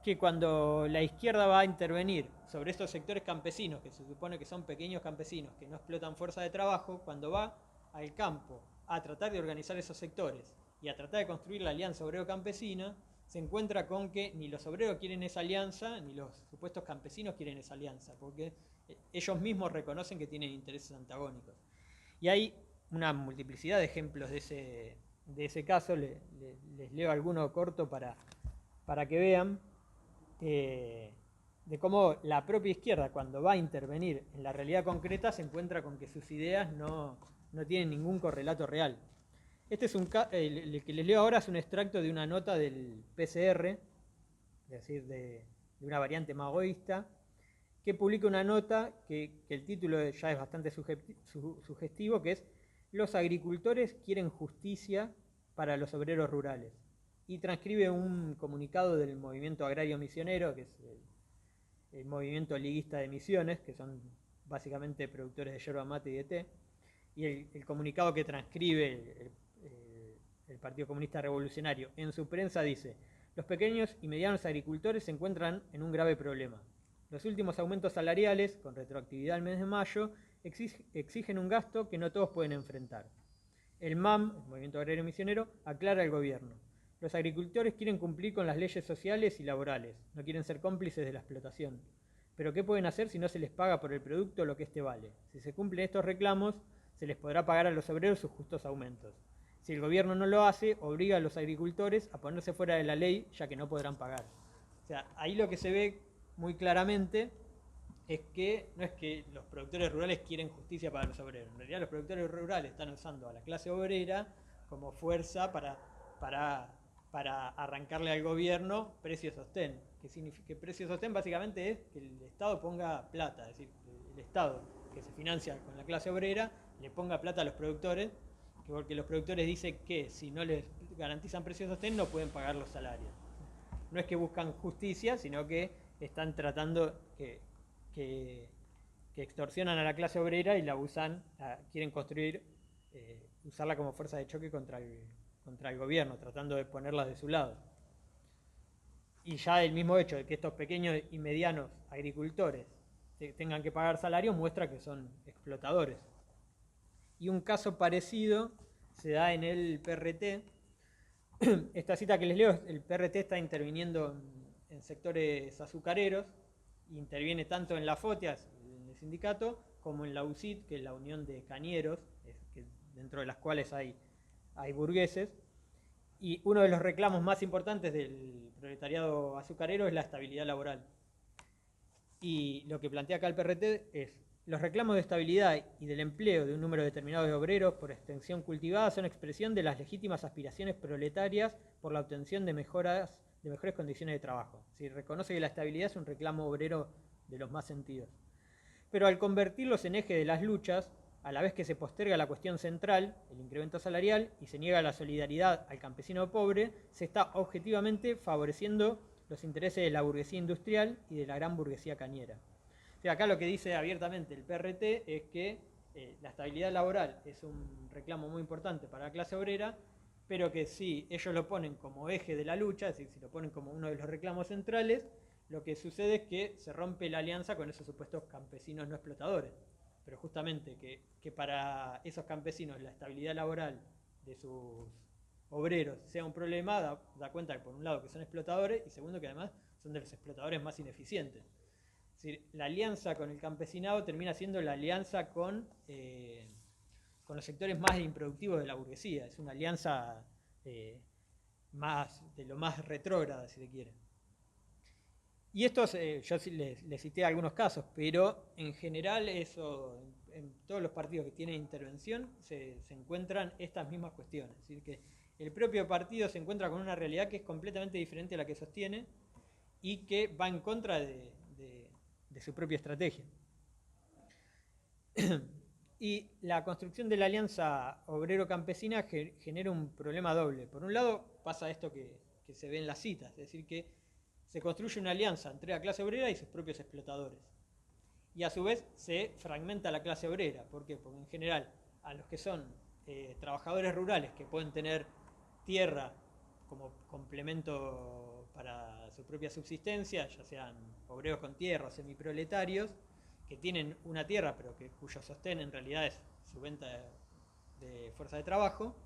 [SPEAKER 1] que cuando la izquierda va a intervenir sobre estos sectores campesinos, que se supone que son pequeños campesinos que no explotan fuerza de trabajo, cuando va al campo a tratar de organizar esos sectores y a tratar de construir la alianza obrero-campesina, se encuentra con que ni los obreros quieren esa alianza, ni los supuestos campesinos quieren esa alianza, porque ellos mismos reconocen que tienen intereses antagónicos. Y hay una multiplicidad de ejemplos de ese caso, les leo alguno corto para que vean de cómo la propia izquierda, cuando va a intervenir en la realidad concreta, se encuentra con que sus ideas no tienen ningún correlato real. Este es el que les leo ahora es un extracto de una nota del PCR, es decir, de una variante magoísta, que publica una nota que el título ya es bastante sugestivo, que es "Los agricultores quieren justicia para los obreros rurales", y transcribe un comunicado del movimiento agrario misionero, que es el movimiento liguista de Misiones, que son básicamente productores de yerba mate y de té, y el comunicado que transcribe el Partido Comunista Revolucionario en su prensa dice: "Los pequeños y medianos agricultores se encuentran en un grave problema. Los últimos aumentos salariales, con retroactividad al mes de mayo, exigen un gasto que no todos pueden enfrentar. El MAM, el Movimiento Agrario Misionero, aclara al gobierno: los agricultores quieren cumplir con las leyes sociales y laborales, no quieren ser cómplices de la explotación. Pero ¿qué pueden hacer si no se les paga por el producto lo que éste vale? Si se cumplen estos reclamos, se les podrá pagar a los obreros sus justos aumentos. Si el gobierno no lo hace, obliga a los agricultores a ponerse fuera de la ley, ya que no podrán pagar". O sea, ahí lo que se ve muy claramente es que no es que los productores rurales quieren justicia para los obreros. En realidad los productores rurales están usando a la clase obrera como fuerza para arrancarle al gobierno precio sostén. ¿Qué significa precio sostén? Básicamente es que el Estado ponga plata, es decir, el Estado que se financia con la clase obrera le ponga plata a los productores, porque los productores dicen que si no les garantizan precio sostén no pueden pagar los salarios. No es que buscan justicia, sino que están tratando que extorsionan a la clase obrera y la usan, quieren construir, usarla como fuerza de choque contra el gobierno, tratando de ponerla de su lado. Y ya el mismo hecho de que estos pequeños y medianos agricultores tengan que pagar salarios muestra que son explotadores. Y un caso parecido se da en el PRT. Esta cita que les leo, el PRT está interviniendo en sectores azucareros, interviene tanto en la FOTIAS, en el sindicato, como en la UCIT, que es la Unión de Cañeros, dentro de las cuales hay burgueses. Y uno de los reclamos más importantes del proletariado azucarero es la estabilidad laboral. Y lo que plantea acá el PRT es: los reclamos de estabilidad y del empleo de un número determinado de obreros por extensión cultivada son expresión de las legítimas aspiraciones proletarias por la obtención de mejores condiciones de trabajo. Si reconoce que la estabilidad es un reclamo obrero de los más sentidos. Pero al convertirlos en eje de las luchas, a la vez que se posterga la cuestión central, el incremento salarial, y se niega la solidaridad al campesino pobre, se está objetivamente favoreciendo los intereses de la burguesía industrial y de la gran burguesía cañera. O sea, acá lo que dice abiertamente el PRT es que la estabilidad laboral es un reclamo muy importante para la clase obrera, pero que si ellos lo ponen como eje de la lucha, es decir, si lo ponen como uno de los reclamos centrales, lo que sucede es que se rompe la alianza con esos supuestos campesinos no explotadores. Pero justamente que para esos campesinos la estabilidad laboral de sus obreros sea un problema, da cuenta que por un lado que son explotadores y segundo que además son de los explotadores más ineficientes. Es decir, la alianza con el campesinado termina siendo la alianza con los sectores más improductivos de la burguesía. Es una alianza de lo más retrógrada, si se quiere. Y estos, yo les cité algunos casos, pero en general eso, en todos los partidos que tienen intervención se encuentran estas mismas cuestiones. Es decir, que el propio partido se encuentra con una realidad que es completamente diferente a la que sostiene y que va en contra de su propia estrategia. Y la construcción de la alianza obrero-campesina genera un problema doble. Por un lado pasa esto que se ve en las citas, es decir, que se construye una alianza entre la clase obrera y sus propios explotadores. Y a su vez se fragmenta la clase obrera. ¿Por qué? Porque en general a los que son trabajadores rurales que pueden tener tierra como complemento para su propia subsistencia, ya sean obreros con tierra o semiproletarios, que tienen una tierra pero cuyo sostén en realidad es su venta de fuerza de trabajo,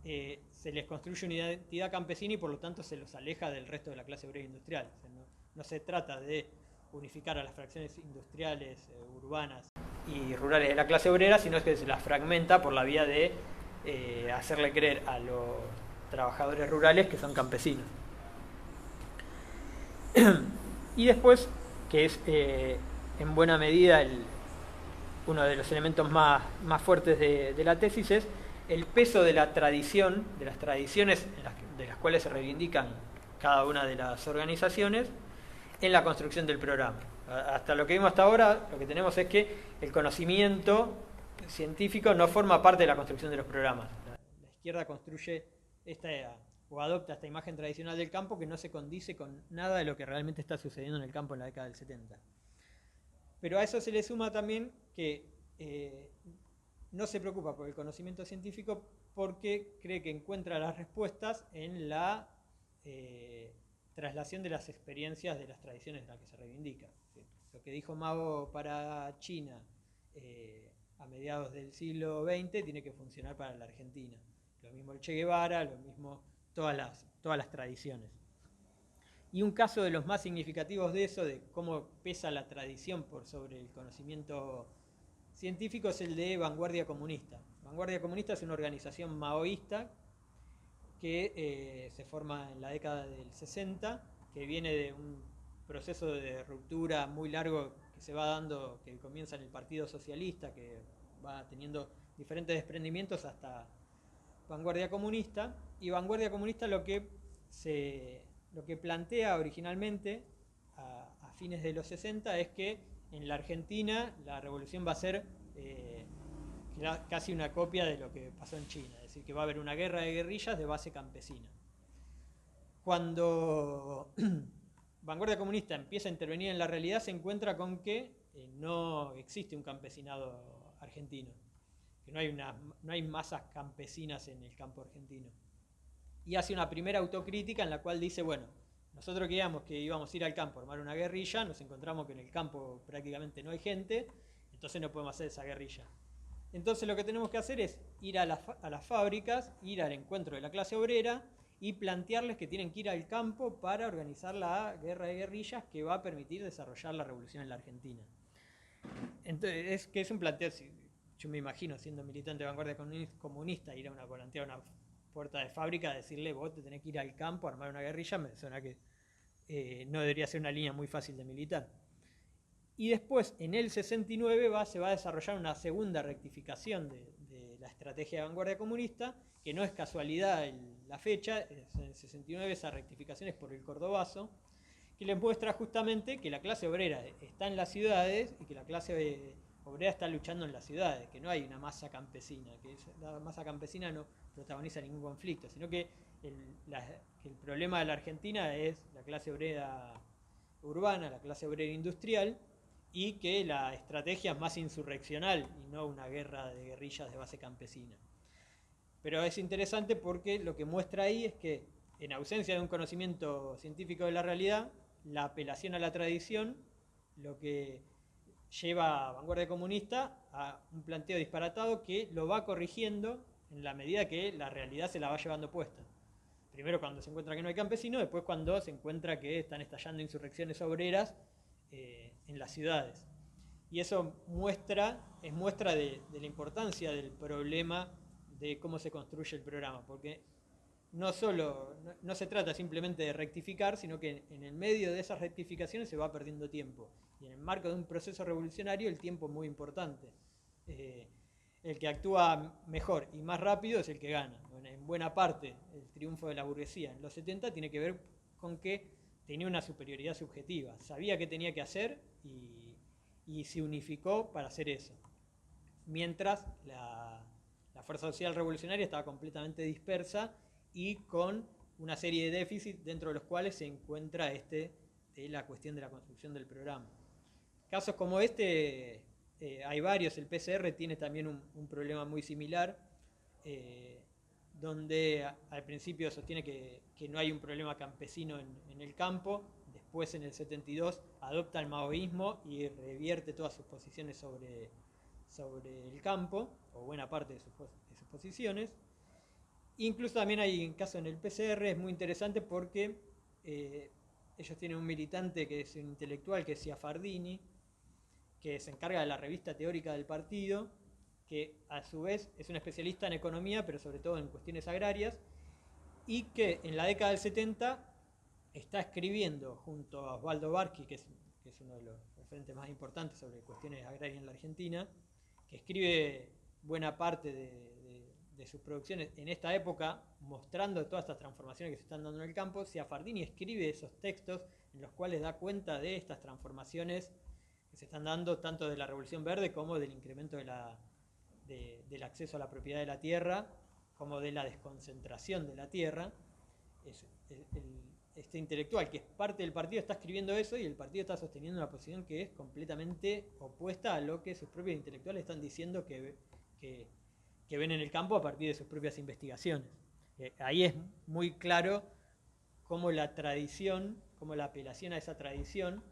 [SPEAKER 1] se les construye una identidad campesina y por lo tanto se los aleja del resto de la clase obrera industrial. O sea, no se trata de unificar a las fracciones industriales, urbanas y rurales de la clase obrera, sino que se las fragmenta por la vía de hacerle creer a los trabajadores rurales que son campesinos. Y después, que es en buena medida uno de los elementos más fuertes de la tesis, es el peso de la tradición, de las tradiciones de las cuales se reivindican cada una de las organizaciones en la construcción del programa. Hasta lo que vimos hasta ahora, lo que tenemos es que el conocimiento científico no forma parte de la construcción de los programas. La izquierda construye o adopta esta imagen tradicional del campo que no se condice con nada de lo que realmente está sucediendo en el campo en la década del 70. Pero a eso se le suma también que no se preocupa por el conocimiento científico porque cree que encuentra las respuestas en la traslación de las experiencias de las tradiciones de las que se reivindica. Lo que dijo Mao para China a mediados del siglo XX tiene que funcionar para la Argentina. Lo mismo el Che Guevara, lo mismo todas las tradiciones. Y un caso de los más significativos de eso, de cómo pesa la tradición por sobre el conocimiento científico, es el de Vanguardia Comunista. Vanguardia Comunista es una organización maoísta que se forma en la década del 60, que viene de un proceso de ruptura muy largo que se va dando, que comienza en el Partido Socialista, que va teniendo diferentes desprendimientos hasta Vanguardia Comunista. Y Vanguardia Comunista lo que plantea originalmente a fines de los 60 es que en la Argentina la revolución va a ser casi una copia de lo que pasó en China, es decir, que va a haber una guerra de guerrillas de base campesina. Cuando Vanguardia Comunista empieza a intervenir en la realidad, se encuentra con que no existe un campesinado argentino, que no hay masas campesinas en el campo argentino. Y hace una primera autocrítica en la cual dice, bueno, nosotros creíamos que íbamos a ir al campo a armar una guerrilla, nos encontramos que en el campo prácticamente no hay gente, entonces no podemos hacer esa guerrilla. Entonces lo que tenemos que hacer es ir a las fábricas, ir al encuentro de la clase obrera y plantearles que tienen que ir al campo para organizar la guerra de guerrillas que va a permitir desarrollar la revolución en la Argentina. Entonces, es un planteo, yo me imagino siendo militante de Vanguardia Comunista, ir a una puerta de fábrica, decirle vos te tenés que ir al campo a armar una guerrilla, me suena que no debería ser una línea muy fácil de militar. Y después, en el 69, se va a desarrollar una segunda rectificación de la estrategia de Vanguardia Comunista, que no es casualidad la fecha, en el 69 esa rectificación es por el Cordobazo, que les muestra justamente que la clase obrera está en las ciudades y que la clase obrera está luchando en las ciudades, que no hay una masa campesina, que la masa campesina no protagoniza ningún conflicto, sino que el problema de la Argentina es la clase obrera urbana, la clase obrera industrial, y que la estrategia es más insurreccional y no una guerra de guerrillas de base campesina. Pero es interesante porque lo que muestra ahí es que, en ausencia de un conocimiento científico de la realidad, la apelación a la tradición, lo que lleva a Vanguardia Comunista a un planteo disparatado que lo va corrigiendo en la medida que la realidad se la va llevando puesta. Primero cuando se encuentra que no hay campesinos, después cuando se encuentra que están estallando insurrecciones obreras en las ciudades. Y eso es muestra de la importancia del problema de cómo se construye el programa, porque no se trata simplemente de rectificar, sino que en el medio de esas rectificaciones se va perdiendo tiempo. Y en el marco de un proceso revolucionario el tiempo es muy importante. El que actúa mejor y más rápido es el que gana. En buena parte el triunfo de la burguesía en los 70 tiene que ver con que tenía una superioridad subjetiva, sabía qué tenía que hacer y se unificó para hacer eso. Mientras la fuerza social revolucionaria estaba completamente dispersa y con una serie de déficits dentro de los cuales se encuentra de la cuestión de la construcción del programa. Casos como hay varios, el PCR tiene también un problema muy similar. donde al principio sostiene que no hay un problema campesino en el campo, después en el 72 adopta el maoísmo y revierte todas sus posiciones sobre el campo, o buena parte de sus posiciones. Incluso también hay un caso en el PCR, es muy interesante porque ellos tienen un militante que es un intelectual, que es Ciafardini, que se encarga de la revista teórica del partido, que a su vez es un especialista en economía, pero sobre todo en cuestiones agrarias, y que en la década del 70 está escribiendo junto a Osvaldo Barqui, que es uno de los referentes más importantes sobre cuestiones agrarias en la Argentina, que escribe buena parte de sus producciones en esta época, mostrando todas estas transformaciones que se están dando en el campo. Ciafardini escribe esos textos en los cuales da cuenta de estas transformaciones que se están dando tanto de la Revolución Verde como del incremento del acceso a la propiedad de la tierra, como de la desconcentración de la tierra. Este intelectual que es parte del partido está escribiendo eso, y el partido está sosteniendo una posición que es completamente opuesta a lo que sus propios intelectuales están diciendo que ven en el campo a partir de sus propias investigaciones. Ahí es muy claro cómo la tradición, cómo la apelación a esa tradición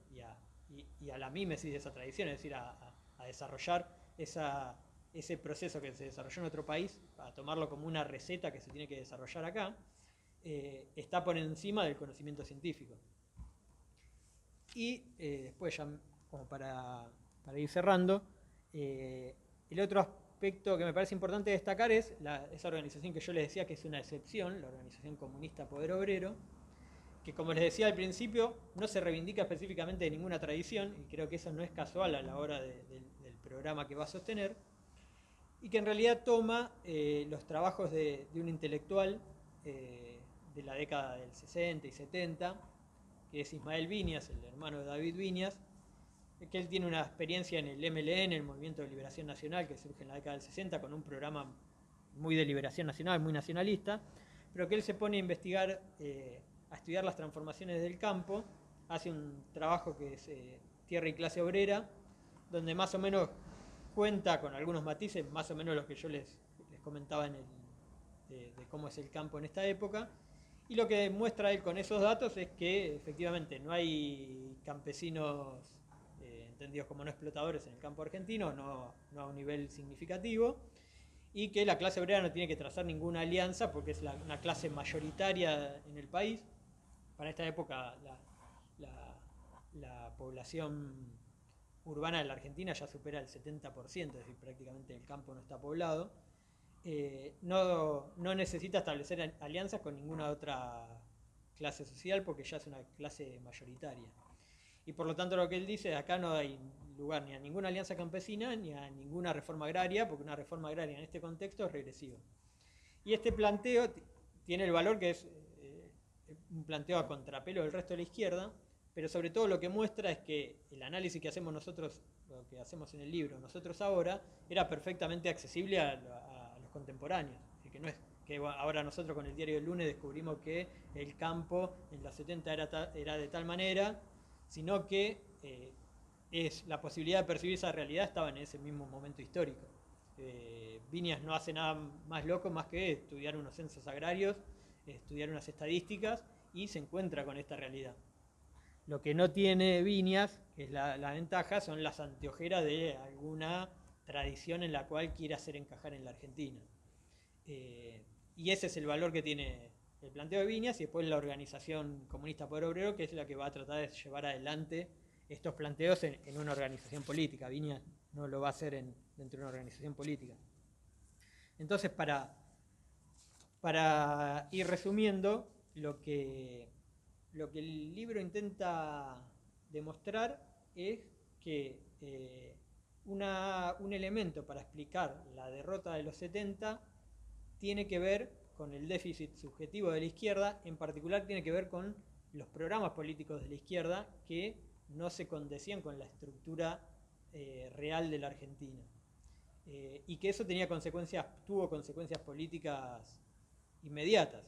[SPEAKER 1] y a la mímesis de esa tradición, es decir, a desarrollar ese proceso que se desarrolló en otro país, a tomarlo como una receta que se tiene que desarrollar acá, está por encima del conocimiento científico. Y después, ya como para ir cerrando, el otro aspecto que me parece importante destacar es esa organización que yo les decía que es una excepción, la Organización Comunista Poder Obrero, que, como les decía al principio, no se reivindica específicamente de ninguna tradición, y creo que eso no es casual a la hora del programa que va a sostener, y que en realidad toma los trabajos de un intelectual de la década del 60 y 70, que es Ismael Viñas, el hermano de David Viñas, que él tiene una experiencia en el MLN, el Movimiento de Liberación Nacional, que surge en la década del 60, con un programa muy de liberación nacional, muy nacionalista, pero que él se pone a investigar, a estudiar las transformaciones del campo, hace un trabajo que es Tierra y Clase Obrera, donde más o menos cuenta con algunos matices, más o menos los que yo les comentaba de cómo es el campo en esta época. Y lo que muestra él con esos datos es que efectivamente no hay campesinos entendidos como no explotadores en el campo argentino, no a un nivel significativo, y que la clase obrera no tiene que trazar ninguna alianza porque es una clase mayoritaria en el país. Para esta época la población urbana de la Argentina ya supera el 70%, es decir, prácticamente el campo no está poblado. No necesita establecer alianzas con ninguna otra clase social porque ya es una clase mayoritaria. Y por lo tanto lo que él dice es acá no hay lugar ni a ninguna alianza campesina ni a ninguna reforma agraria, porque una reforma agraria en este contexto es regresiva. Y este planteo tiene el valor que es un planteo a contrapelo del resto de la izquierda, pero sobre todo lo que muestra es que el análisis que hacemos nosotros, lo que hacemos en el libro, nosotros ahora, era perfectamente accesible a los contemporáneos. Es que no es que ahora nosotros con el diario del lunes descubrimos que el campo en los 70 era de tal manera, sino que es la posibilidad de percibir esa realidad estaba en ese mismo momento histórico. Viñas no hace nada más loco más que estudiar unos censos agrarios, estudiar unas estadísticas y se encuentra con esta realidad. Lo que no tiene Viñas, que es la ventaja, son las anteojeras de alguna tradición en la cual quiere hacer encajar en la Argentina. Y ese es el valor que tiene el planteo de Viñas, y después la Organización Comunista Poder Obrero, que es la que va a tratar de llevar adelante estos planteos en una organización política. Viñas no lo va a hacer dentro de una organización política. Entonces, para ir resumiendo, lo que el libro intenta demostrar es que un elemento para explicar la derrota de los 70 tiene que ver con el déficit subjetivo de la izquierda, en particular tiene que ver con los programas políticos de la izquierda que no se condecían con la estructura real de la Argentina. Y que eso tuvo consecuencias políticas inmediatas,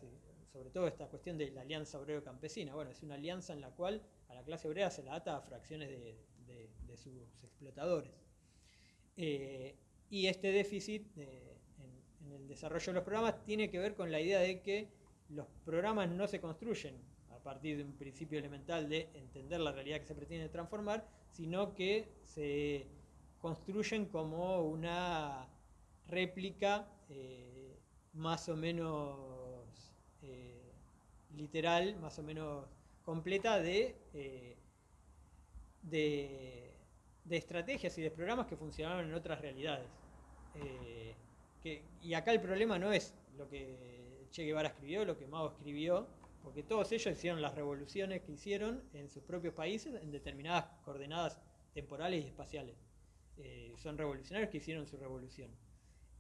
[SPEAKER 1] sobre todo esta cuestión de la alianza obrero-campesina. Bueno, es una alianza en la cual a la clase obrera se la ata a fracciones de sus explotadores. Y este déficit en el desarrollo de los programas tiene que ver con la idea de que los programas no se construyen a partir de un principio elemental de entender la realidad que se pretende transformar, sino que se construyen como una réplica más o menos literal, más o menos completa de estrategias y de programas que funcionaban en otras realidades. Y acá el problema no es lo que Che Guevara escribió, lo que Mao escribió, porque todos ellos hicieron las revoluciones que hicieron en sus propios países en determinadas coordenadas temporales y espaciales. Son revolucionarios que hicieron su revolución.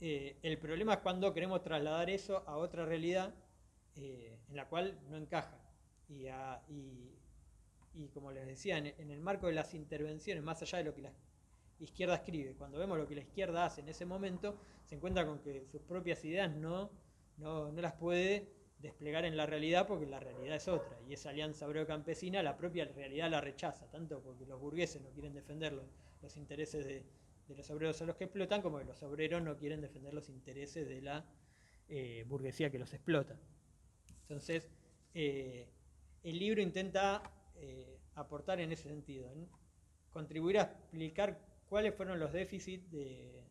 [SPEAKER 1] El problema es cuando queremos trasladar eso a otra realidad en la cual no encaja. Y como les decía, en el marco de las intervenciones, más allá de lo que la izquierda escribe, cuando vemos lo que la izquierda hace en ese momento, se encuentra con que sus propias ideas no las puede desplegar en la realidad porque la realidad es otra. Y esa alianza obrero-campesina, la propia realidad la rechaza, tanto porque los burgueses no quieren defender los intereses de los obreros a los que explotan, como que los obreros no quieren defender los intereses de la burguesía que los explota. Entonces, el libro intenta aportar en ese sentido, en contribuir a explicar cuáles fueron los déficits de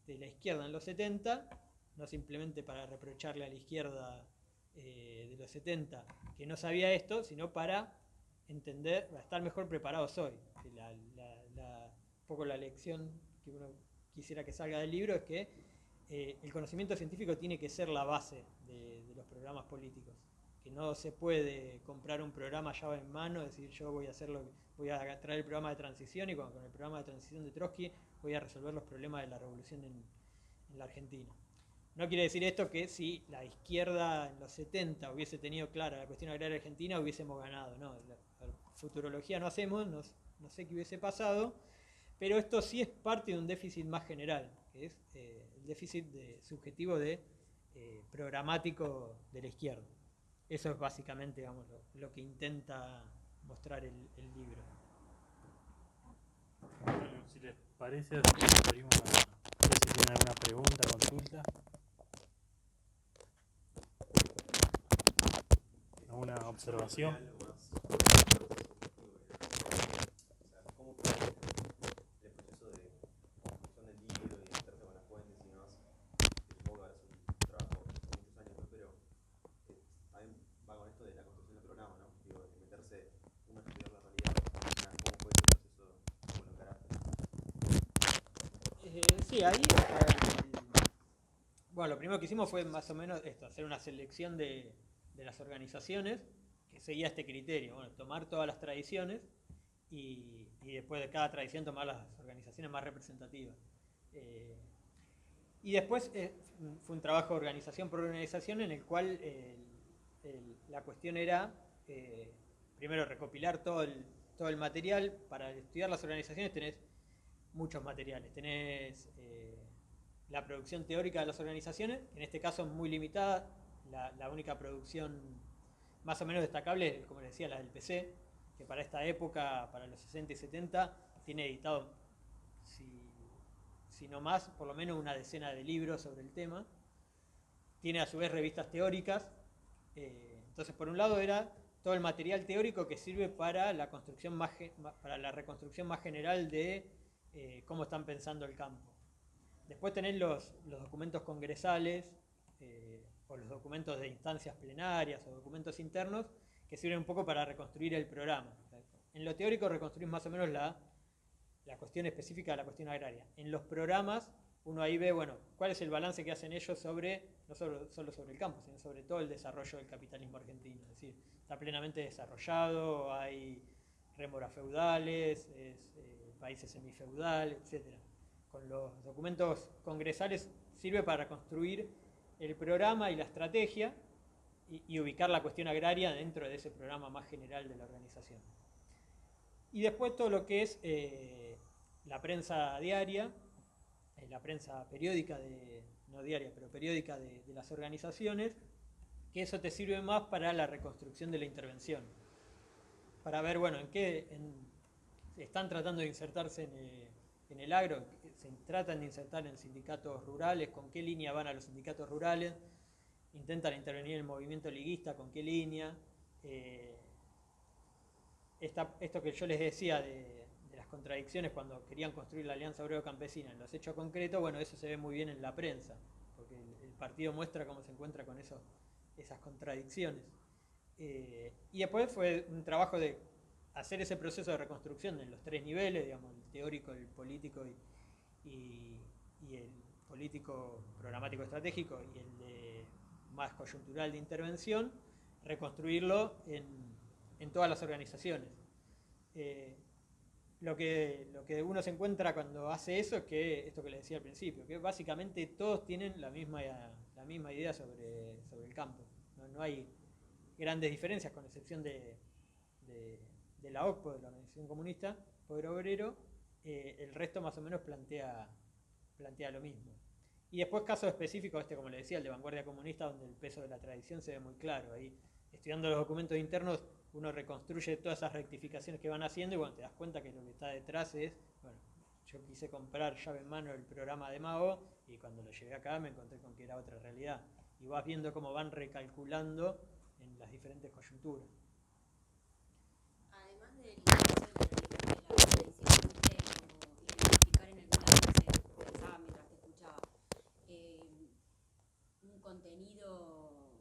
[SPEAKER 1] la izquierda en los 70, no simplemente para reprocharle a la izquierda de los 70 que no sabía esto, sino para entender, para estar mejor preparados hoy. Un poco la lección que uno quisiera que salga del libro es que el conocimiento científico tiene que ser la base de los programas políticos, que no se puede comprar un programa llave en mano, decir yo voy a traer el programa de transición y con el programa de transición de Trotsky voy a resolver los problemas de la revolución en la Argentina. No quiere decir esto que si la izquierda en los 70 hubiese tenido clara la cuestión agraria argentina hubiésemos ganado, no, futurología no hacemos, no sé qué hubiese pasado, pero esto sí es parte de un déficit más general, que es el déficit subjetivo programático de la izquierda. Eso es básicamente, digamos, lo que intenta mostrar el libro.
[SPEAKER 2] Bueno, si les parece, abrimos a ver si tienen alguna pregunta, consulta. ¿Alguna observación?
[SPEAKER 1] Sí, ahí bueno, lo primero que hicimos fue más o menos esto, hacer una selección de las organizaciones que seguía este criterio, bueno, tomar todas las tradiciones y después de cada tradición tomar las organizaciones más representativas. Y después fue un trabajo de organización por organización en el cual la cuestión era primero recopilar todo el material. Para estudiar las organizaciones tenés muchos materiales, tenés la producción teórica de las organizaciones, que en este caso es muy limitada, la única producción más o menos destacable es, como les decía, la del PC, que para esta época, para los 60 y 70, tiene editado, si no más, por lo menos una decena de libros sobre el tema. Tiene a su vez revistas teóricas, entonces por un lado era todo el material teórico que sirve para la reconstrucción más general de cómo están pensando el campo. Después tenés los documentos congresales o los documentos de instancias plenarias o documentos internos que sirven un poco para reconstruir el programa. En lo teórico reconstruís más o menos la cuestión específica de la cuestión agraria. En los programas uno ahí ve, bueno, cuál es el balance que hacen ellos no solo sobre el campo, sino sobre todo el desarrollo del capitalismo argentino. Es decir, está plenamente desarrollado, hay rémoras feudales, países semifeudales, etc. Con los documentos congresales sirve para construir el programa y la estrategia y ubicar la cuestión agraria dentro de ese programa más general de la organización. Y después todo lo que es la prensa diaria, la prensa periódica, no diaria, pero periódica de las organizaciones, que eso te sirve más para la reconstrucción de la intervención. Para ver, bueno, en qué están tratando de insertarse en el agro, se tratan de insertar en sindicatos rurales, con qué línea van a los sindicatos rurales, intentan intervenir en el movimiento liguista, con qué línea. Esto que yo les decía de las contradicciones cuando querían construir la Alianza Obrero-Campesina en los hechos concretos, bueno, eso se ve muy bien en la prensa, porque el partido muestra cómo se encuentra con esas contradicciones. Y después fue un trabajo de hacer ese proceso de reconstrucción en los tres niveles, digamos, el teórico, el político y el político programático estratégico y el de más coyuntural de intervención, reconstruirlo en todas las organizaciones. Lo que uno se encuentra cuando hace eso es que, esto que les decía al principio, que básicamente todos tienen la misma idea sobre el campo. No hay grandes diferencias, con excepción de la OCPO, de la Organización Comunista, Poder Obrero. El resto más o menos plantea lo mismo. Y después casos específicos, como les decía, el de Vanguardia Comunista, donde el peso de la tradición se ve muy claro. Ahí, estudiando los documentos internos, uno reconstruye todas esas rectificaciones que van haciendo y bueno, te das cuenta que lo que está detrás es, bueno, yo quise comprar llave en mano el programa de Mao y cuando lo llevé acá me encontré con que era otra realidad. Y vas viendo cómo van recalculando en las diferentes coyunturas.
[SPEAKER 3] Además de la tradición, como identificar en el plan, pensaba mientras te escuchaba, un contenido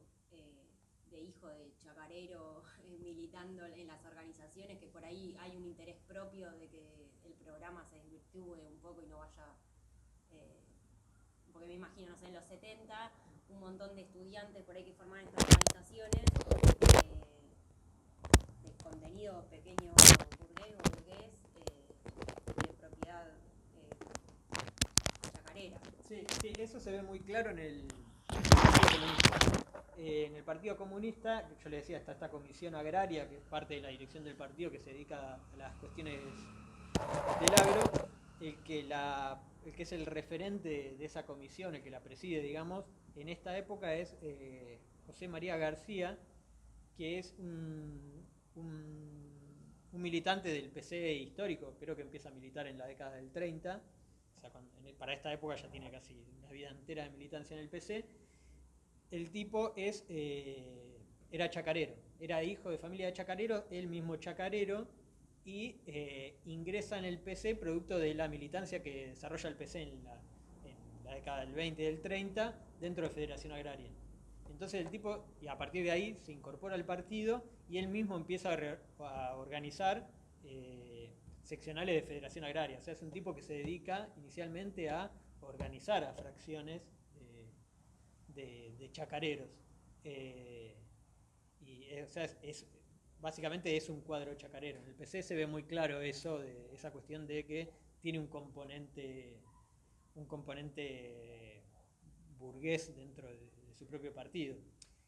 [SPEAKER 3] de hijo de chacarero militando en las organizaciones, que por ahí hay un interés propio de que el programa se desvirtúe un poco y no vaya, porque me imagino, no sé, en los 70, un montón de estudiantes por ahí que formaban estas organizaciones, de contenido pequeño burgués o burgués, de propiedad chacarera.
[SPEAKER 1] Sí, eso se ve muy claro en el Partido Comunista. En el Partido Comunista, yo le decía, está esta comisión agraria, que es parte de la dirección del partido, que se dedica a las cuestiones del agro. El que es el referente de esa comisión, el que la preside, digamos, en esta época es José María García, que es un militante del PC histórico, creo que empieza a militar en la década del 30, o sea, para esta época ya tiene casi una vida entera de militancia en el PC. El tipo era chacarero, era hijo de familia de chacarero, él mismo chacarero, y ingresa en el PC producto de la militancia que desarrolla el PC en la década del 20 y del 30 dentro de Federación Agraria. Entonces el tipo, y a partir de ahí, se incorpora al partido y él mismo empieza a organizar seccionales de Federación Agraria. O sea, es un tipo que se dedica inicialmente a organizar a fracciones de chacareros. O sea, básicamente es un cuadro chacarero. En el PC se ve muy claro eso, de esa cuestión de que tiene un componente burgués dentro de su propio partido.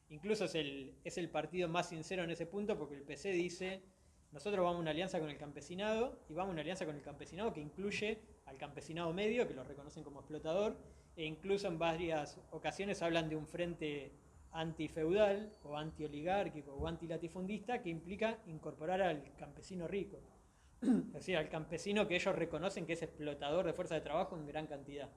[SPEAKER 1] Incluso es el partido más sincero en ese punto, porque el PC dice: nosotros vamos a una alianza con el campesinado, y vamos a una alianza con el campesinado que incluye al campesinado medio, que lo reconocen como explotador, e incluso en varias ocasiones hablan de un frente antifeudal o antioligárquico o antilatifundista que implica incorporar al campesino rico, es decir, al campesino que ellos reconocen que es explotador de fuerza de trabajo en gran cantidad.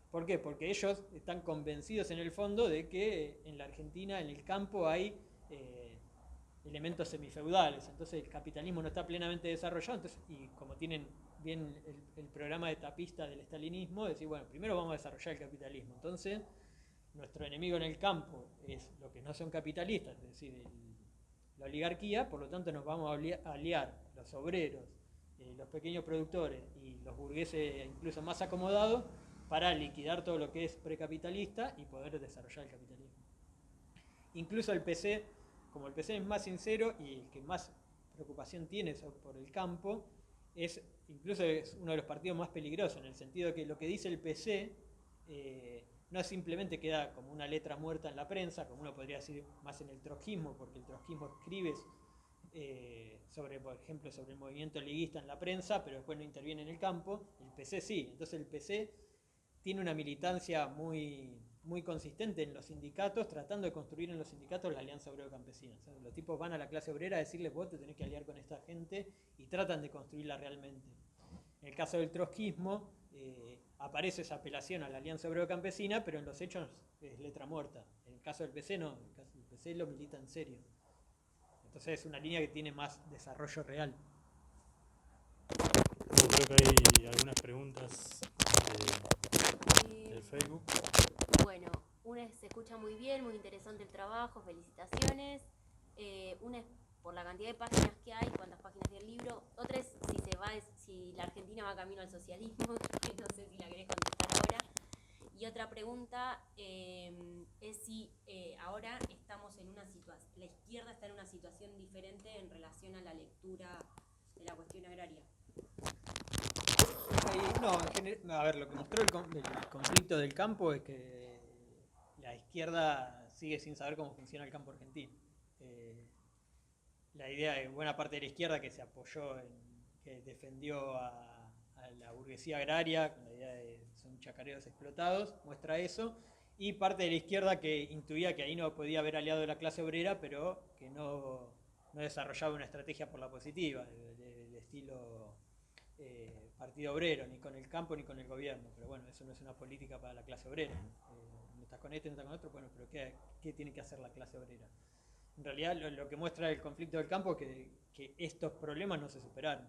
[SPEAKER 1] ¿Por qué? Porque ellos están convencidos en el fondo de que en la Argentina, en el campo, hay elementos semifeudales, entonces el capitalismo no está plenamente desarrollado, entonces, y como tienen bien el programa de tapista del estalinismo, decir, bueno, primero vamos a desarrollar el capitalismo, entonces nuestro enemigo en el campo es lo que no son capitalistas, es decir, la oligarquía, por lo tanto nos vamos a aliar los obreros, los pequeños productores y los burgueses incluso más acomodados para liquidar todo lo que es precapitalista y poder desarrollar el capitalismo. Incluso el PC, como el PC es más sincero y el que más preocupación tiene por el campo, incluso es uno de los partidos más peligrosos, en el sentido de que lo que dice el PC no simplemente queda como una letra muerta en la prensa, como uno podría decir más en el trotskismo, porque el trotskismo escribe por ejemplo, sobre el movimiento liguista en la prensa, pero después no interviene en el campo. El PC sí. Entonces el PC tiene una militancia muy, muy consistente en los sindicatos, tratando de construir en los sindicatos la alianza obrero-campesina. O sea, los tipos van a la clase obrera a decirles: vos te tenés que aliar con esta gente, y tratan de construirla realmente. En el caso del trotskismo, aparece esa apelación a la Alianza Obrero Campesina, pero en los hechos es letra muerta. En el caso del PC no, en el caso del PC lo milita en serio. Entonces es una línea que tiene más desarrollo real.
[SPEAKER 2] Creo que hay algunas preguntas del Facebook.
[SPEAKER 3] Bueno, una es, se escucha muy bien, muy interesante el trabajo, felicitaciones. Una es por la cantidad de páginas que hay, cuántas páginas tiene el libro. Otra es si la Argentina va camino al socialismo, que no sé si la querés contestar ahora. Y otra pregunta es si ahora estamos en una situación, la izquierda está en una situación diferente en relación a la lectura de la cuestión agraria.
[SPEAKER 1] No, a ver, lo que mostró el conflicto del campo es que la izquierda sigue sin saber cómo funciona el campo argentino. La idea de buena parte de la izquierda que se apoyó, que defendió a la burguesía agraria, con la idea de son chacareros explotados, muestra eso, y parte de la izquierda que intuía que ahí no podía haber aliado a la clase obrera, pero que no desarrollaba una estrategia por la positiva, de estilo partido obrero, ni con el campo ni con el gobierno. Pero bueno, eso no es una política para la clase obrera. No estás con este, no estás con otro, bueno, pero ¿qué tiene que hacer la clase obrera? En realidad lo que muestra el conflicto del campo es que estos problemas no se superaron.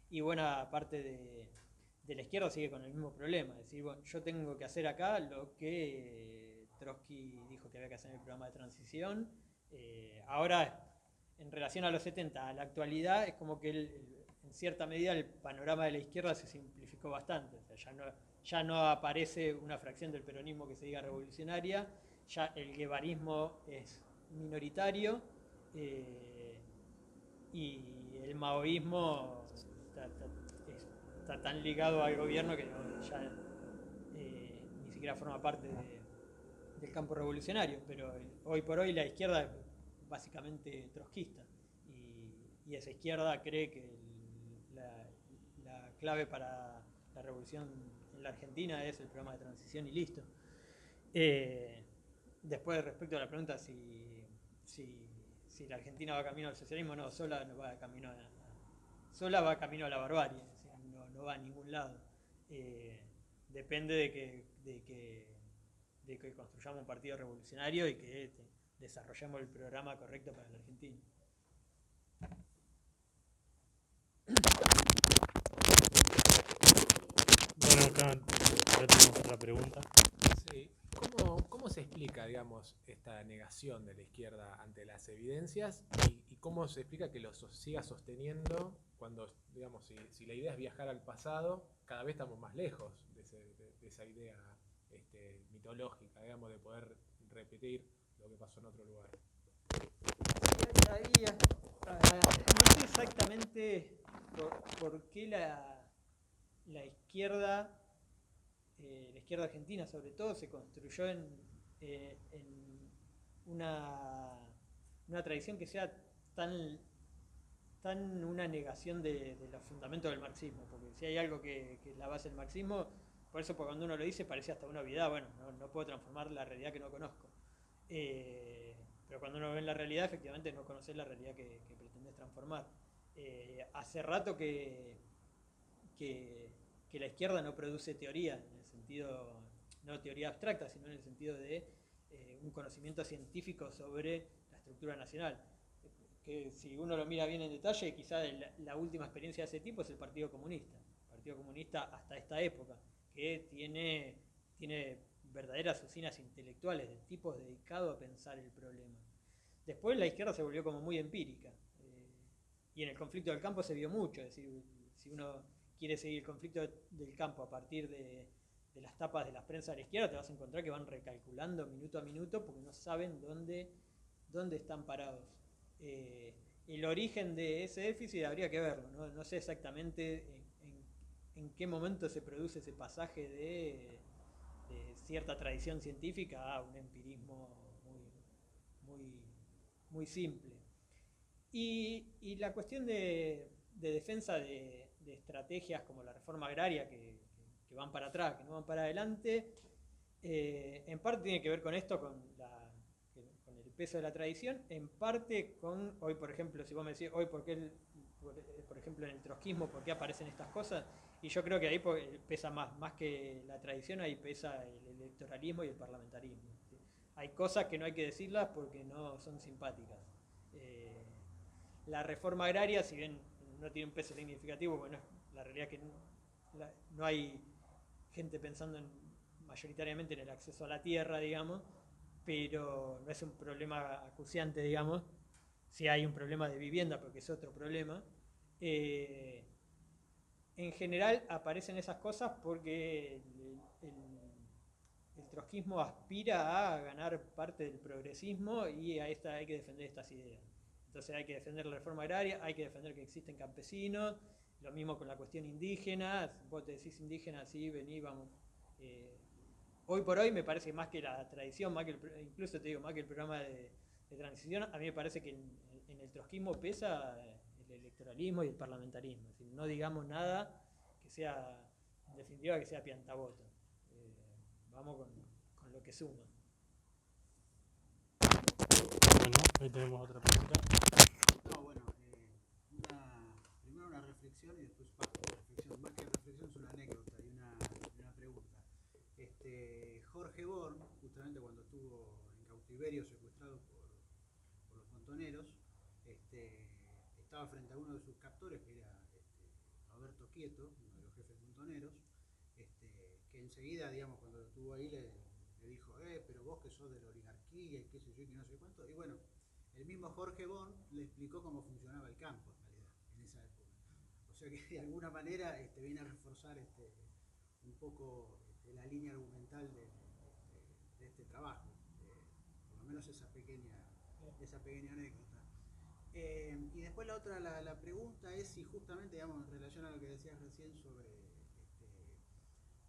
[SPEAKER 1] Y buena parte de la izquierda sigue con el mismo problema. Es decir, bueno, yo tengo que hacer acá lo que Trotsky dijo que había que hacer en el programa de transición. Ahora, en relación a los 70, a la actualidad, es como que en cierta medida el panorama de la izquierda se simplificó bastante. O sea, ya no aparece una fracción del peronismo que se diga revolucionaria, ya el guevarismo es minoritario y el maoísmo está tan ligado al gobierno que ya ni siquiera forma parte del campo revolucionario, pero hoy por hoy la izquierda es básicamente trotskista y esa izquierda cree que la clave para la revolución en la Argentina es el programa de transición y listo. Después, respecto a la pregunta si la Argentina va camino al socialismo, no, sola va camino a la barbarie, es decir, no va a ningún lado. Depende de que construyamos un partido revolucionario y que desarrollemos el programa correcto para la Argentina.
[SPEAKER 2] Bueno, acá ya tenemos otra pregunta.
[SPEAKER 4] Sí. ¿Cómo se explica, digamos, esta negación de la izquierda ante las evidencias y cómo se explica que lo siga sosteniendo cuando, digamos, si la idea es viajar al pasado, cada vez estamos más lejos de esa idea mitológica, digamos, de poder repetir lo que pasó en otro lugar?
[SPEAKER 1] Ahí, no sé exactamente por qué la izquierda argentina sobre todo se construyó en una tradición que sea tan una negación de los fundamentos del marxismo, porque si hay algo que es la base del marxismo, por eso cuando uno lo dice parece hasta una obviedad, bueno, no puedo transformar la realidad que no conozco. Pero cuando uno ve en la realidad, efectivamente no conoces la realidad que pretendés transformar. Hace rato que la izquierda no produce teoría, en el sentido, no teoría abstracta, sino en el sentido de un conocimiento científico sobre la estructura nacional. Que si uno lo mira bien en detalle, quizá la última experiencia de ese tipo es el Partido Comunista. El Partido Comunista hasta esta época, que tiene verdaderas usinas intelectuales de tipos dedicados a pensar el problema. Después la izquierda se volvió como muy empírica. Y en el conflicto del campo se vio mucho. Es decir, si uno quiere seguir el conflicto del campo a partir de las tapas de las prensas de la izquierda, te vas a encontrar que van recalculando minuto a minuto porque no saben dónde están parados. El origen de ese déficit habría que verlo, no sé exactamente en qué momento se produce ese pasaje de cierta tradición científica a un empirismo muy simple. Y la cuestión de defensa de estrategias como la reforma agraria que van para atrás, que no van para adelante, en parte tiene que ver con esto, con el peso de la tradición, en parte con, hoy por ejemplo, si vos me decís, hoy por qué por ejemplo, en el trotskismo, por qué aparecen estas cosas. Y yo creo que ahí pesa más que la tradición, ahí pesa el electoralismo y el parlamentarismo. ¿Sí? Hay cosas que no hay que decirlas porque no son simpáticas. La reforma agraria, si bien no tiene un peso significativo, bueno, la realidad es que no hay gente pensando mayoritariamente en el acceso a la tierra, digamos, pero no es un problema acuciante, digamos. Si hay un problema de vivienda, porque es otro problema. En general aparecen esas cosas porque el trotskismo aspira a ganar parte del progresismo y hay que defender estas ideas. Entonces hay que defender la reforma agraria, hay que defender que existen campesinos, lo mismo con la cuestión indígena. Vos te decís indígena, sí, vení, vamos. Hoy por hoy me parece más que la tradición, incluso te digo, más que el programa de transición, a mí me parece que en el trotskismo pesa el electoralismo y el parlamentarismo. Es decir, no digamos nada que sea, en definitiva, que sea piantaboto. Vamos con lo que suma.
[SPEAKER 2] Bueno, ahí tenemos otra pregunta.
[SPEAKER 5] No, bueno, primero una reflexión y después una reflexión. Más que reflexión es una anécdota y una pregunta. Jorge Born, justamente cuando estuvo en cautiverio secuestrado por los montoneros, estaba frente a uno de sus captores, que era Roberto Quieto, uno de los jefes montoneros, que enseguida, digamos, cuando lo tuvo ahí le dijo, pero vos que sos de la oligarquía y qué sé yo, y que no sé cuánto. Y bueno, el mismo Jorge Born le explicó cómo funcionaba el campo, en realidad, en esa época. O sea que de alguna manera viene a reforzar un poco la línea argumental de este trabajo. Por lo menos esa pequeña anécdota. Y después la pregunta es si justamente, digamos, en relación a lo que decías recién sobre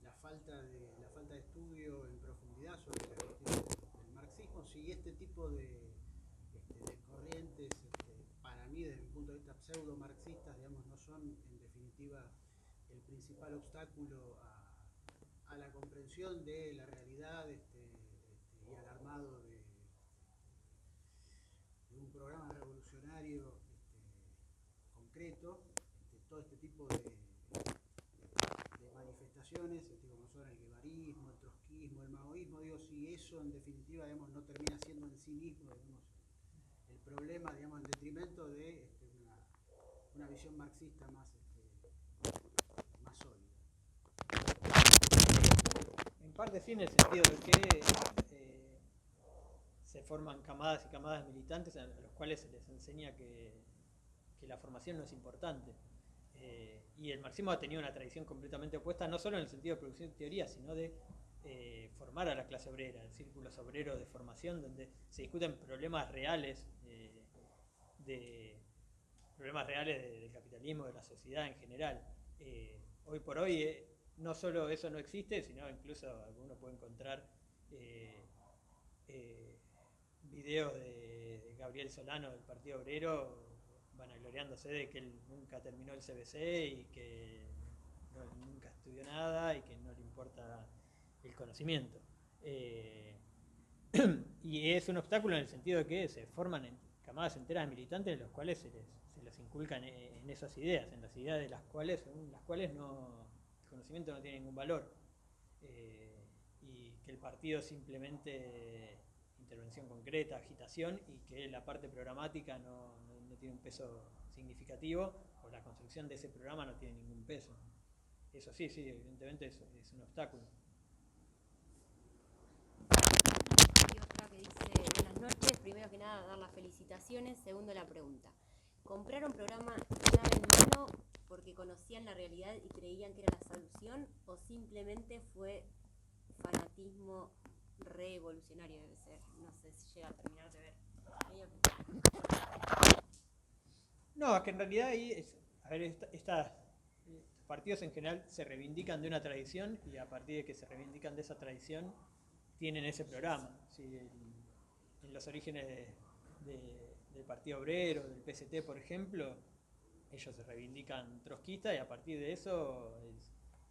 [SPEAKER 5] la falta de estudio en profundidad sobre la cuestión del marxismo, si este tipo de corrientes, para mí desde mi punto de vista pseudo-marxistas, digamos, no son en definitiva el principal obstáculo a la comprensión de la realidad y al armado de un programa revolucionario concreto. Todo este tipo de manifestaciones, como son el guevarismo, el trotskismo, el maoísmo, digo, si eso en definitiva, digamos, no termina siendo en sí mismo, digamos, el problema, digamos, en detrimento de una visión marxista más sólida.
[SPEAKER 1] En parte sí, en el sentido de que se forman camadas y camadas militantes a los cuales se les enseña que la formación no es importante. Y el marxismo ha tenido una tradición completamente opuesta, no solo en el sentido de producción de teoría, sino de formar a la clase obrera, en círculos obreros de formación, donde se discuten problemas reales del capitalismo, de la sociedad en general. Hoy por hoy no solo eso no existe, sino incluso uno puede encontrar videos de Gabriel Solano del Partido Obrero vanagloriándose de que él nunca terminó el CBC y que nunca estudió nada y que no le importa el conocimiento. Y es un obstáculo en el sentido de que se forman camadas enteras de militantes en los cuales se les inculcan en esas ideas, en las ideas de las cuales, según las cuales el conocimiento no tiene ningún valor. Y que el partido simplemente intervención concreta, agitación, y que la parte programática no tiene un peso significativo, o la construcción de ese programa no tiene ningún peso. Eso sí, evidentemente es un obstáculo.
[SPEAKER 3] Y otra que dice, buenas noches, primero que nada dar las felicitaciones, segundo la pregunta. ¿Compraron programa llave en mano porque conocían la realidad y creían que era la solución, o simplemente fue fanatismo revolucionario? Debe ser, no sé si llega a terminar de ver.
[SPEAKER 1] No, es que en realidad ahí estos partidos en general se reivindican de una tradición, y a partir de que se reivindican de esa tradición tienen ese programa. ¿Sí? En los orígenes del Partido Obrero, del PST, por ejemplo, ellos se reivindican trotskistas, y a partir de eso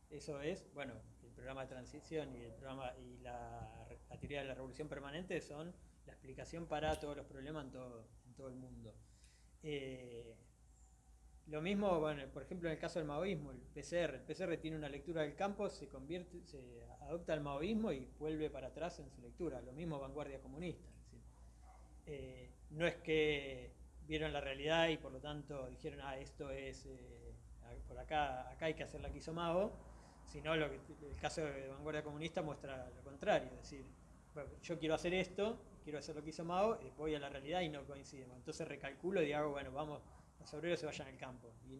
[SPEAKER 1] es, bueno, el programa de transición y la teoría de la revolución permanente son la explicación para todos los problemas en todo el mundo. Lo mismo, bueno, por ejemplo, en el caso del maoísmo, el PCR. El PCR tiene una lectura del campo, se adopta al maoísmo y vuelve para atrás en su lectura. Lo mismo vanguardia comunista. Es decir, no es que vieron la realidad y por lo tanto dijeron, esto es, por acá hay que hacer la que hizo Mao, sino el caso de vanguardia comunista muestra lo contrario. Es decir, bueno, yo quiero hacer esto, quiero hacer lo que hizo Mao, voy a la realidad y no coincide. Entonces recalculo y hago, bueno, vamos, los obreros se vayan al campo. Y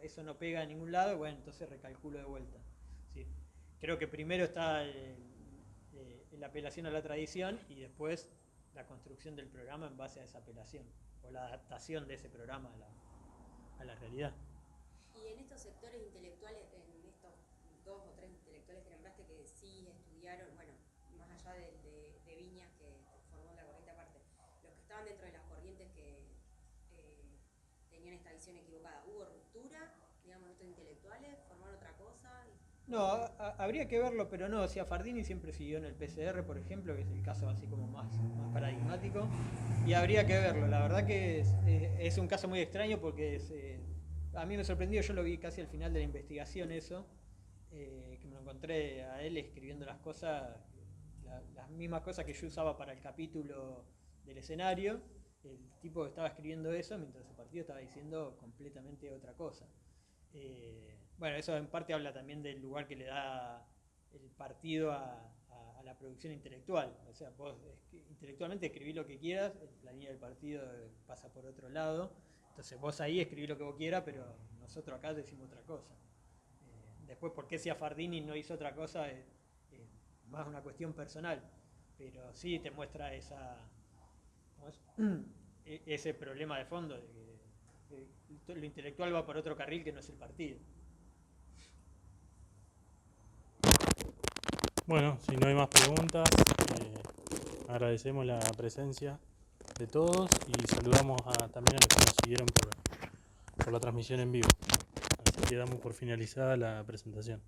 [SPEAKER 1] eso no pega a ningún lado, bueno, entonces recalculo de vuelta. ¿Sí? Creo que primero está la apelación a la tradición y después la construcción del programa en base a esa apelación, o la adaptación de ese programa a la realidad.
[SPEAKER 3] Y en estos sectores intelectuales, en estos 2 o 3 intelectuales que nombraste que sí estudiaron, bueno, más allá de Viñas, que formó la corriente aparte, los que estaban dentro de las corrientes que tenían esta visión equivocada, ¿hubo ruptura, digamos, estos intelectuales? ¿Formaron otra cosa?
[SPEAKER 1] No, habría que verlo, pero no, o sea, Fardini siempre siguió en el PCR, por ejemplo, que es el caso así como más paradigmático, y habría que verlo. La verdad que es un caso muy extraño porque a mí me sorprendió, yo lo vi casi al final de la investigación eso, que me lo encontré a él escribiendo las cosas, las mismas cosas que yo usaba para el capítulo del escenario. El tipo que estaba escribiendo eso mientras el partido estaba diciendo completamente otra cosa. Bueno, eso en parte habla también del lugar que le da el partido a la producción intelectual. O sea, vos intelectualmente escribís lo que quieras, la línea del partido pasa por otro lado. Entonces vos ahí escribís lo que vos quieras, pero nosotros acá decimos otra cosa. Después, ¿por qué si a Fardini no hizo otra cosa? Es más una cuestión personal. Pero sí te muestra ese problema de fondo de que lo intelectual va por otro carril que no es el partido.
[SPEAKER 2] Bueno, si no hay más preguntas, agradecemos la presencia de todos y saludamos también a los que nos siguieron por la transmisión en vivo. Así que damos por finalizada la presentación.